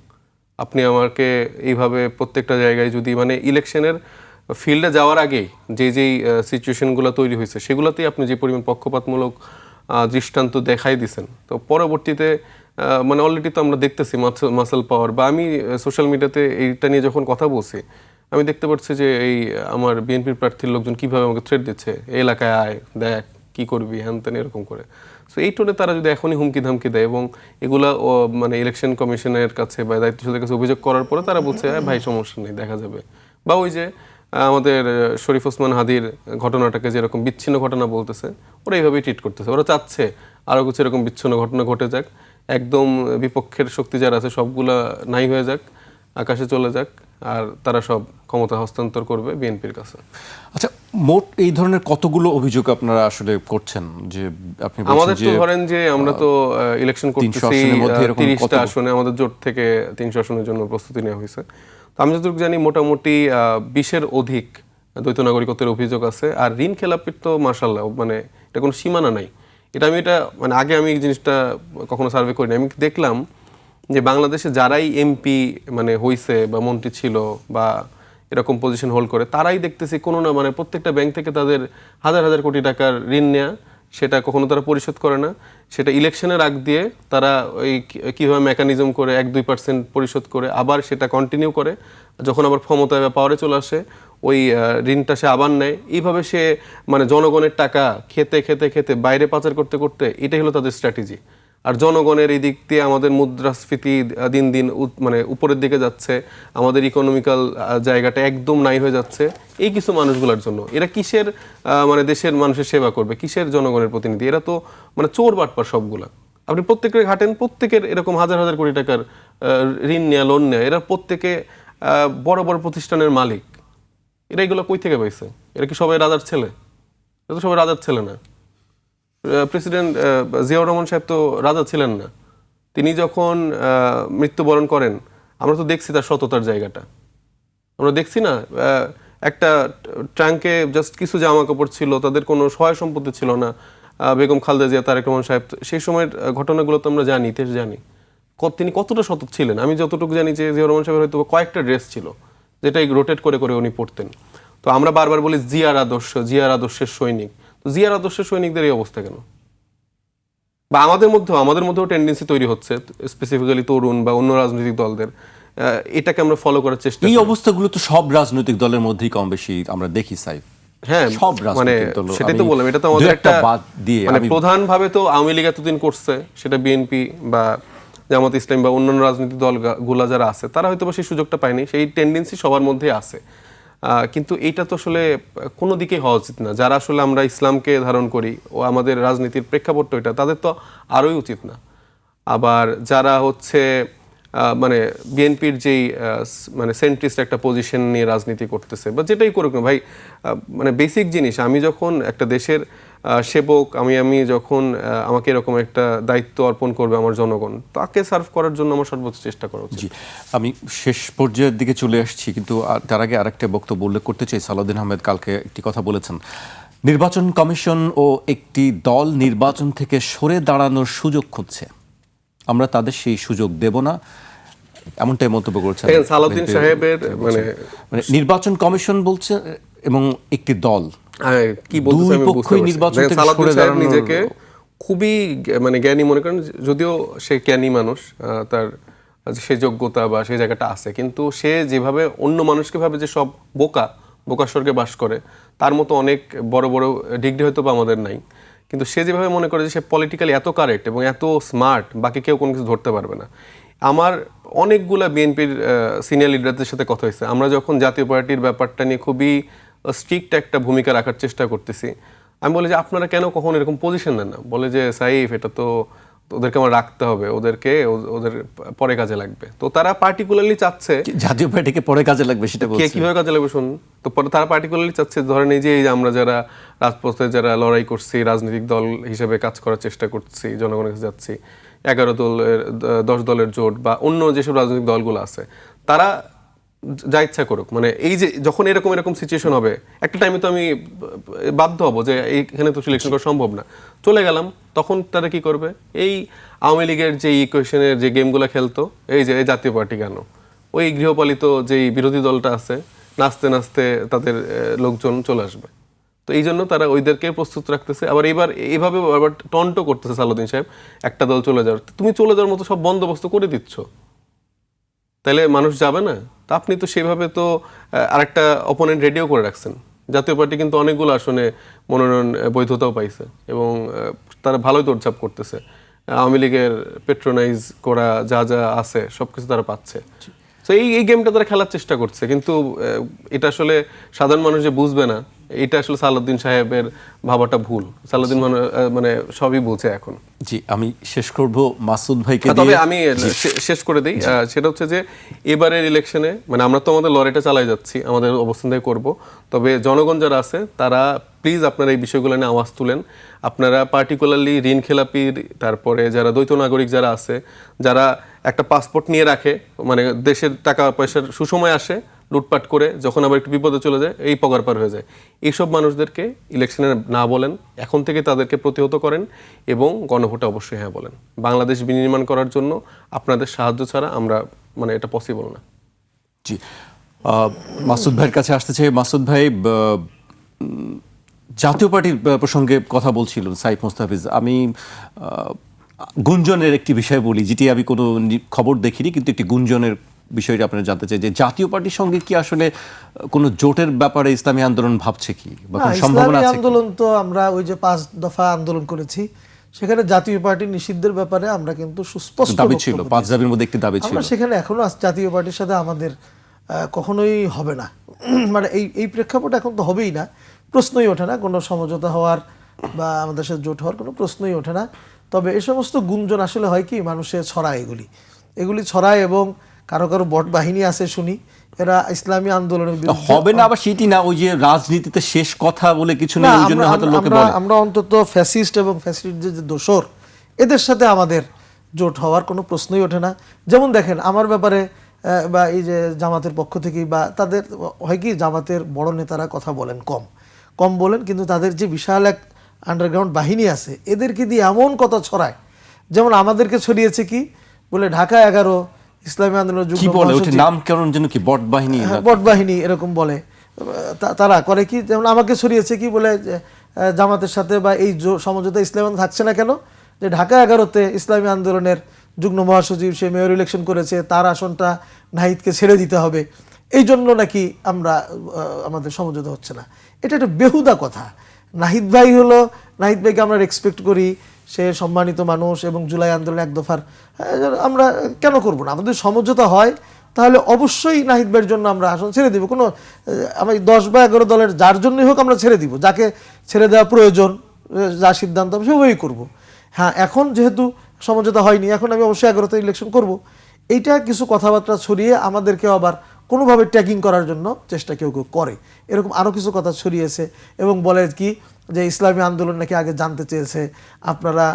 আপনি আমাকে এইভাবে প্রত্যেকটা জায়গায় যদি, মানে ইলেকশনের ফিল্ডে যাওয়ার আগেই যেই সিচুয়েশনগুলো তৈরি হয়েছে সেগুলোতেই আপনি যে পরিমাণ পক্ষপাতমূলক দৃষ্টান্ত দেখাই দিছেন, তো পরবর্তীতে মানে অলরেডি তো আমরা দেখতেছি মাসেল পাওয়ার, বা আমি সোশ্যাল মিডিয়াতে এইটা নিয়ে যখন কথা বলছি আমি দেখতে পাচ্ছি যে এই আমার বিএনপির প্রার্থীর লোকজন কিভাবে আমাকে থ্রেট দিচ্ছে, এই এলাকায় আয় দেখ কি করবি হ্যান ত্যান এরকম করে। সো এই টোনে তারা যদি এখনই হুমকি ধামকি দেয় এবং এগুলা মানে ইলেকশন কমিশনের কাছে বা দায়িত্বশীলদের কাছে অভিযোগ করার পরে তারা বলছে ভাই সমস্যা নেই দেখা যাবে, বা ওই যে আমাদের শরীফ ওসমান হাদির ঘটনাটাকে যেরকম বিচ্ছিন্ন ঘটনা বলতেছে ওরা এইভাবেই ট্রিট করতেছে, ওরা চাচ্ছে আরও কিছু এরকম বিচ্ছিন্ন ঘটনা ঘটে যাক, একদম বিপক্ষের শক্তি যারা আছে সবগুলা নাই হয়ে যাক, আকাশে চলে যাক, আর তারা সব ক্ষমতা হস্তান্তর করবে বিএনপির কাছে। আচ্ছা, মোট এই ধরনের কতগুলো অভিযোগ আপনারা আসলে করছেন? যে আপনি আমাদের বলছেন তো যে ধরেন যে আমরা তো ইলেকশন 300 করতেছি আসনের মধ্যে এরকম 30টা কতগুলো? আসনে, আমাদের জোট থেকে 300 আসনের জন্য প্রস্তুতি নেওয়া হয়েছে। তো আমি যতটুকু জানি মোটামুটি 20-এর অধিক দ্বৈত নাগরিকত্বের অভিযোগ আছে। আর ঋণ খেলাপির তো মাশাআল্লাহ মানে এটা কোনো সীমানা নাই। এটা মানে আগে আমি এই জিনিসটা কখনো সার্ভে করিনি, আমি দেখলাম যে বাংলাদেশে যারাই এমপি মানে হইছে বা মন্ত্রী ছিল বা এরকম পজিশন হোল্ড করে তারাই দেখতেছি কোনো না মানে প্রত্যেকটা ব্যাংক থেকে তাদের হাজার হাজার কোটি টাকার ঋণ নেয়া, সেটা কখনো তারা পরিশোধ করে না, সেটা ইলেকশনের আগ দিয়ে তারা ওই কীভাবে মেকানিজম করে 1-2% পরিশোধ করে আবার সেটা কন্টিনিউ করে, যখন আবার ক্ষমতায় বা পাওয়ারে চলে আসে ওই ঋণটা সে আবার নেয়। এইভাবে সে মানে জনগণের টাকা খেতে খেতে খেতে বাইরে পাচার করতে করতে এটাই হলো তাদের স্ট্র্যাটেজি। আর জনগণের এই দিক দিয়ে আমাদের মুদ্রাস্ফীতি দিন দিন মানে উপরের দিকে যাচ্ছে, আমাদের ইকোনমিক্যাল জায়গাটা একদম নাই হয়ে যাচ্ছে এই কিছু মানুষগুলোর জন্য। এরা কিসের মানে দেশের মানুষের সেবা করবে, কিসের জনগণের প্রতিনিধি? এরা তো মানে চোর বাটপার সবগুলা। আপনি প্রত্যেকের ঘাটেন, প্রত্যেকের এরকম হাজার হাজার কোটি টাকার ঋণ নেয়া লোন নেয়া, এরা প্রত্যেকে বড় বড় প্রতিষ্ঠানের মালিক। এরা এগুলো কই থেকে পাইছে? এরা কি সবাই রাজার ছেলে? এরা তো সবাই রাজার ছেলে না। প্রেসিডেন্ট জিয়াউর রহমান সাহেব তো রাজা ছিলেন না। তিনি যখন মৃত্যুবরণ করেন আমরা তো দেখছি তার সততার জায়গাটা, আমরা দেখছি না একটা ট্রাঙ্কে জাস্ট কিছু জামা কাপড় ছিল, তাদের কোনো সহায় সম্পত্তি ছিল না। বেগম খালেদা জিয়া, তারেক রহমান সাহেব, সেই সময়ের ঘটনাগুলো তো আমরা জানি, ইতিহাস জানি তিনি কতটা সতত ছিলেন। আমি যতটুকু জানি যে জিয়াউর রহমান সাহেবের হয়তো কয়েকটা ড্রেস ছিল যেটা রোটেট করে করে উনি পড়তেন। তো আমরা বারবার বলি জিয়ার আদর্শ, জিয়ার আদর্শের সৈনিক। তো জিয়ার আদর্শের সৈনিকদের এই অবস্থা কেন? বা আমাদের মধ্যেও টেন্ডেন্সি তৈরি হচ্ছে, স্পেসিফিক্যালি তরুণ বা অন্য রাজনৈতিক দলদের, এটাকে আমরা ফলো করার চেষ্টা এই অবস্থাগুলো তো সব রাজনৈতিক দলের মধ্যেই কম বেশি আমরা দেখি সাইফ। হ্যাঁ, সব মানে রাজনৈতিক দল, সেটাই তো বললাম, এটা তো আমাদের একটা বাদ দিয়ে মানে প্রধানভাবে তো আওয়ামী লীগ এতদিন করছে, সেটা বিএনপি বা জামাত ইসলাম বা অন্যান্য রাজনৈতিক দলগুলা যারা আছে তারা হয়তো সেই সুযোগটা পায়নি, সেই টেন্ডেন্সি সবার মধ্যেই আছে। কিন্তু এইটা তো আসলে কোনো দিকেই হওয়া উচিত না। যারা আসলে আমরা ইসলামকে ধারণ করি ও আমাদের রাজনীতির প্রেক্ষাপটটা এটা, তাদের তো আরোই উচিত না। আবার যারা হচ্ছে মানে বিএনপির যেই মানে সেন্ট্রিস্ট একটা পজিশন নিয়ে রাজনীতি করতেছে বা যেটাই করুক না ভাই, মানে বেসিক জিনিস, আমি যখন একটা দেশের সেবক, আমি যখন আমাকে এরকম একটা দায়িত্ব অর্পণ করবে আমার জনগণ, তাকে সার্ভ করার জন্য আমার সর্বোচ্চ চেষ্টা করা উচিত। জি, আমি শেষ পর্যায়ের দিকে চলে আসছি, কিন্তু তার আগে আরেকটা বক্তব্য উল্লেখ করতে চাই। সালাউদ্দিন আহমেদ কালকে একটি কথা বলেছেন, নির্বাচন কমিশন ও একটি দল নির্বাচন থেকে সরে দাঁড়ানোর সুযোগ খুঁজছে, আমরা তাদের সেই সুযোগ দেব না, এমনটাই মন্তব্য করেছেন সালাউদ্দিন সাহেবের। মানে নির্বাচন কমিশন বলছে এবং একটি দল কি বলতেছে আমি বুঝতে পারছি। সালাউদ্দিন সাহেব নিজেকে খুবই মানে জ্ঞানী মনে করেন, যদিও সে জ্ঞানী মানুষ, তার সে যোগ্যতা বা সেই জায়গাটা আছে, কিন্তু সে যেভাবে অন্য মানুষকে ভাবে যে সব বোকা স্বর্গে বাস করে, তার মতো অনেক বড় বড় ডিগ্রি হয়তো বা আমাদের নাই, কিন্তু সে যেভাবে মনে করে যে সে পলিটিক্যালি এত কারেক্ট এবং এত স্মার্ট, বাকি কেউ কোনো কিছু ধরতে পারবে না। আমার অনেকগুলা বিএনপির সিনিয়র লিডারদের সাথে কথা হয়েছে, আমরা যখন জাতীয় পার্টির ব্যাপারটা নিয়ে খুবই স্ট্রিক্ট একটা ভূমিকা রাখার চেষ্টা করতেছি, আমি বলি যে আপনারা কেন কখন এরকম পজিশন নেন না? বলে যে সাইফ, এটা তো ওদেরকে আমার রাখতে হবে, ওদের পরে কাজে লাগবে। তো তারা পার্টিকুলারলি চাচ্ছে জাতীয় পার্টিকে পরে কাজে লাগবে, সেটা বলছে কিভাবে কাজে লাগবে শুনুন। তো পরে তারা পার্টিকুলারলি চাচ্ছে, ধরেন এই যে আমরা যারা রাজপথে যারা লড়াই করছি, রাজনৈতিক দল হিসেবে কাজ করার চেষ্টা করছি, জনগণের কাছে যাচ্ছি, 11 দলের 10 দলের জোট বা অন্য যেসব রাজনৈতিক দলগুলো আছে, তারা যা ইচ্ছা করুক, মানে এই যে যখন এরকম সিচুয়েশন হবে, একটা টাইমে তো আমি বাধ্য হব যে এইখানে তো সিলেকশন করা সম্ভব না, চলে গেলাম, তখন তারা কি করবে? এই আওয়ামী লীগের যে ইকুয়েশনের যে গেমগুলো খেলতো, এই যে জাতীয় পার্টি কেন, ওই গৃহপালিত যেই বিরোধী দলটা আছে, নাচতে নাচতে তাদের লোকজন চলে আসবে। তো এই জন্য তারা ওইদেরকে প্রস্তুত রাখতেছে। আবার এবার এইভাবে আবার টন্টও করতেছে সালাউদ্দিন সাহেব, একটা দল চলে যাওয়ার, তুমি চলে যাওয়ার মতো সব বন্দোবস্ত করে দিচ্ছ, তাহলে মানুষ যাবে না? তো আপনি তো সেভাবে তো আরেকটা অপোনেন্ট রেডিও করে রাখছেন। জাতীয় পার্টি কিন্তু অনেকগুলো আসনে মনোনয়ন বৈধতাও পাইছে এবং তারা ভালোই দৌড়ঝাঁপ করতেছে। আওয়ামী লীগের পেট্রোনাইজ করা যা যা আছে সবকিছু তারা পাচ্ছে। তো এই গেমটা তারা খেলার চেষ্টা করছে, কিন্তু এটা আসলে সাধারণ মানুষ যে বুঝবে না, এটা আসলে সালাউদ্দিন সাহেবের ভাবাটা ভুল। সালাউদ্দিন মানে সবই বোঝে এখন। জি, আমি শেষ করব মাসুদ ভাইকে তবে দিয়ে। আমি শেষ করে দিই, সেটা হচ্ছে যে এবারের ইলেকশনে মানে আমরা তো আমাদের লড়াইটা চালাই যাচ্ছি, আমাদের অবস্থানটাই করব। তবে জনগণ যারা আছে তারা প্লিজ আপনারা এই বিষয়গুলো নিয়ে আওয়াজ তুলেন। আপনারা পার্টিকুলারলি ঋণ খেলাপির, তারপরে যারা দ্বৈত নাগরিক যারা আছে, যারা একটা পাসপোর্ট নিয়ে রাখে, মানে দেশের টাকা পয়সার সুসময় আসে লুটপাট করে, যখন আবার একটু বিপদে চলে যায় এই পগার পার হয়ে যায়, এইসব মানুষদেরকে ইলেকশনে না বলেন, এখন থেকে তাদেরকে প্রতিহত করেন এবং গণভোটে অবশ্যই হ্যাঁ বলেন। বাংলাদেশ বিনির্মাণ করার জন্য আপনাদের সাহায্য ছাড়া আমরা মানে এটা পসিবল না। জি, মাসুদ ভাইয়ের কাছে আসতে চাই। মাসুদ ভাই, জাতীয় পার্টির প্রসঙ্গে কথা বলছিলেন সাইফ মোস্তাফিজ। আমি গুঞ্জনের একটি বিষয় বলি, যেটি আমি কোনো খবর দেখিনি, কিন্তু একটি গুঞ্জনের বিষয়টা আপনারা জানতে চাই যে জাতীয় পার্টির সঙ্গে কি আসলে কোনো জোটের ব্যাপারে ইসলামী আন্দোলন ভাবছে কি, বা কোনো সম্ভাবনা ইসলামী আছে কি? আন্দোলন তো আমরা ওই যে 5 দফা আন্দোলন করেছি, সেখানে জাতীয় পার্টি নিষিদ্ধের ব্যাপারে আমরা কিন্তু সুস্পষ্ট দাবি ছিল, বক্তব্য 5 দাবির মধ্যে একটি দাবি ছিল। আমরা সেখানে এখনো জাতীয় পার্টির সাথে আমাদের কখনোই হবে না। মানে এই প্রেক্ষাপট এখন তো হবেই না, প্রশ্নই ওঠে না কোনো সমঝোতা হওয়ার বা আমাদের সাথে জোট হওয়ার কোনো প্রশ্নই ওঠে না। তবে এই সমস্ত গুঞ্জন আসলে হয় কি, মানুষের ছড়ায়, এগুলি ছড়ায় এবং কারো কারো বট বাহিনী আছে শুনি, এরা ইসলামী আন্দোলনের বিরুদ্ধে হবে না, আবার সেটি না, ওই যে রাজনীতিতে শেষ কথা বলে কিছু নেই, ওই জন্য হয়তো লোকে বলে। আমরা অন্তত ফ্যাসিস্ট এবং ফ্যাসিস্ট যে দোসর, এদের সাথে আমাদের জোট হওয়ার কোনো প্রশ্নই ওঠে না। যেমন দেখেন আমার ব্যাপারে বা এই যে জামাতের পক্ষ থেকেই বা তাদের হয় কি, জামাতের বড় নেতারা কথা বলেন কম বলেন, কিন্তু তাদের যে বিশাল এক আন্ডারগ্রাউন্ড বাহিনী আছে, এদেরকে দিয়ে এমন কথা ছড়ায়। যেমন আমাদেরকে ছড়িয়েছে কি বলে, ঢাকা 11 ইসলামী আন্দোলনের কি বলে ওটা নামকরণ যেন কি, বট বাহিনী, বট বাহিনী এরকম বলে। তারা করে কি, যেমন আমাকে ছড়িয়েছে কি বলে, জামাতের সাথে বা এই সমঝোতা ইসলামী আন্দোলন থাকছে না কেন, যে ঢাকা 11-তে ইসলামী আন্দোলনের যুগ্ম মহাসচিব সে মেয়র ইলেকশন করেছে, তার আসনটা নাহিদকে ছেড়ে দিতে হবে, এই জন্য নাকি আমাদের সমঝোতা হচ্ছে না। এটা একটা বেহুদা কথা। নাহিদ ভাইকে আমরা রেসপেক্ট করি, সে সম্মানিত মানুষ এবং জুলাই আন্দোলন 1 দফার আমরা কেন করব না? আমাদের সমঝোতা হয় তাহলে অবশ্যই নাহিদ ভাইয়ের জন্য আমরা আসন ছেড়ে দিব। কোনো আমি 10 বা 11 দলের যার জন্যই হোক আমরা ছেড়ে দিব, যাকে ছেড়ে দেওয়া প্রয়োজন, যা সিদ্ধান্ত হবে সেভাবেই করবো। হ্যাঁ, এখন যেহেতু সমঝোতা হয়নি, এখন আমি অবশ্যই 11তে ইলেকশন করব। এইটা কিছু কথাবার্তা ছড়িয়ে আমাদেরকে আবার কোনোভাবে ট্যাগিং করার জন্য চেষ্টা কেউ করে, এরকম আরও কিছু কথা ছড়িয়েছে এবং বলে কি যে ইসলামী আন্দোলন নাকি আগে জানতে চেয়েছে, আপনারা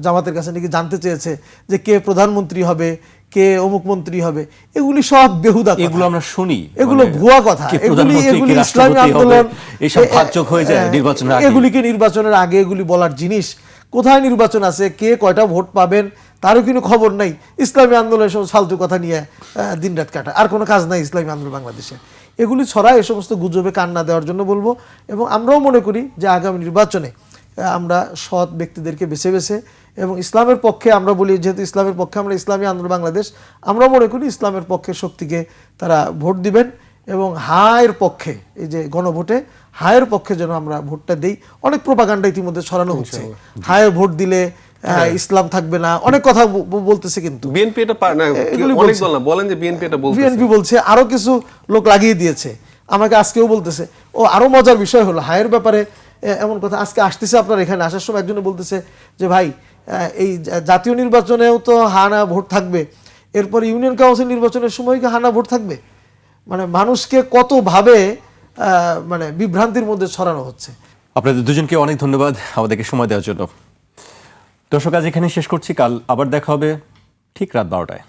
জামাতের কাছে নাকি জানতে চেয়েছে যে কে প্রধানমন্ত্রী হবে, কে অমুক মন্ত্রী হবে। এগুলি সব বেহুদা কথা, এগুলো আমরা শুনি, এগুলো ভুয়া কথা। এগুলি ইসলামী আন্দোলন এইসব ভাজ্যক হয়ে যায় নির্বাচনের আগে। এগুলিকে নির্বাচনের আগে এগুলি বলার জিনিস। কোথায় নির্বাচন আছে, কে কয়টা ভোট পাবেন তারও কোনো খবর নাই। ইসলামী আন্দোলনের সব ফালতু কথা নিয়ে দিনরাত কাটা, আর কোনো কাজ নাই ইসলামী আন্দোলন বাংলাদেশে। এগুলি ছড়ায়, এ সমস্ত গুজবে কান না দেওয়ার জন্য বলবো। এবং আমরাও মনে করি যে আগামী নির্বাচনে আমরা সৎ ব্যক্তিদেরকে বেছে বেছে এবং ইসলামের পক্ষে, আমরা বলি যেহেতু ইসলামের পক্ষে আমরা ইসলামী আন্দোলন বাংলাদেশ, আমরা মনে করি ইসলামের পক্ষে শক্তিকে তারা ভোট দিবেন এবং হায়ের পক্ষে, এই যে গণভোটে হায়ের পক্ষে যেন আমরা ভোটটা দেই। অনেক প্রোপাগান্ডা ইতিমধ্যে ছড়ানো হচ্ছে, হায়ের ভোট দিলে ইসলাম থাকবে না, অনেক কথা বলতেছে, কিন্তু বিএনপি এটা অনেক দল না বলেন যে বিএনপি এটা বলছে, বিএনপি বলছে, আরো কিছু লোক লাগিয়ে দিয়েছে। আমাকে আজকেও বলতেছে, ও আরো মজার বিষয় হলো হায়ের ব্যাপারে এমন কথা আজকে আসতেছে, আপনার এখানে আসার সময় একজনে বলতেছে যে ভাই এই জাতীয় নির্বাচনেও তো হানা ভোট থাকবে, এরপর ইউনিয়ন কাউন্সিল নির্বাচনের সময় কি হানা ভোট থাকবে? মানে মানুষকে কতভাবে মানে বিভ্রান্তির মধ্যে ছড়ানো হচ্ছে। আপনাদের দুজনকে অনেক ধন্যবাদ আমাদেরকে সময় দেওয়ার জন্য। দর্শক, আজ এখানে শেষ করছি। কাল আবার দেখা হবে ঠিক রাত 12টায়।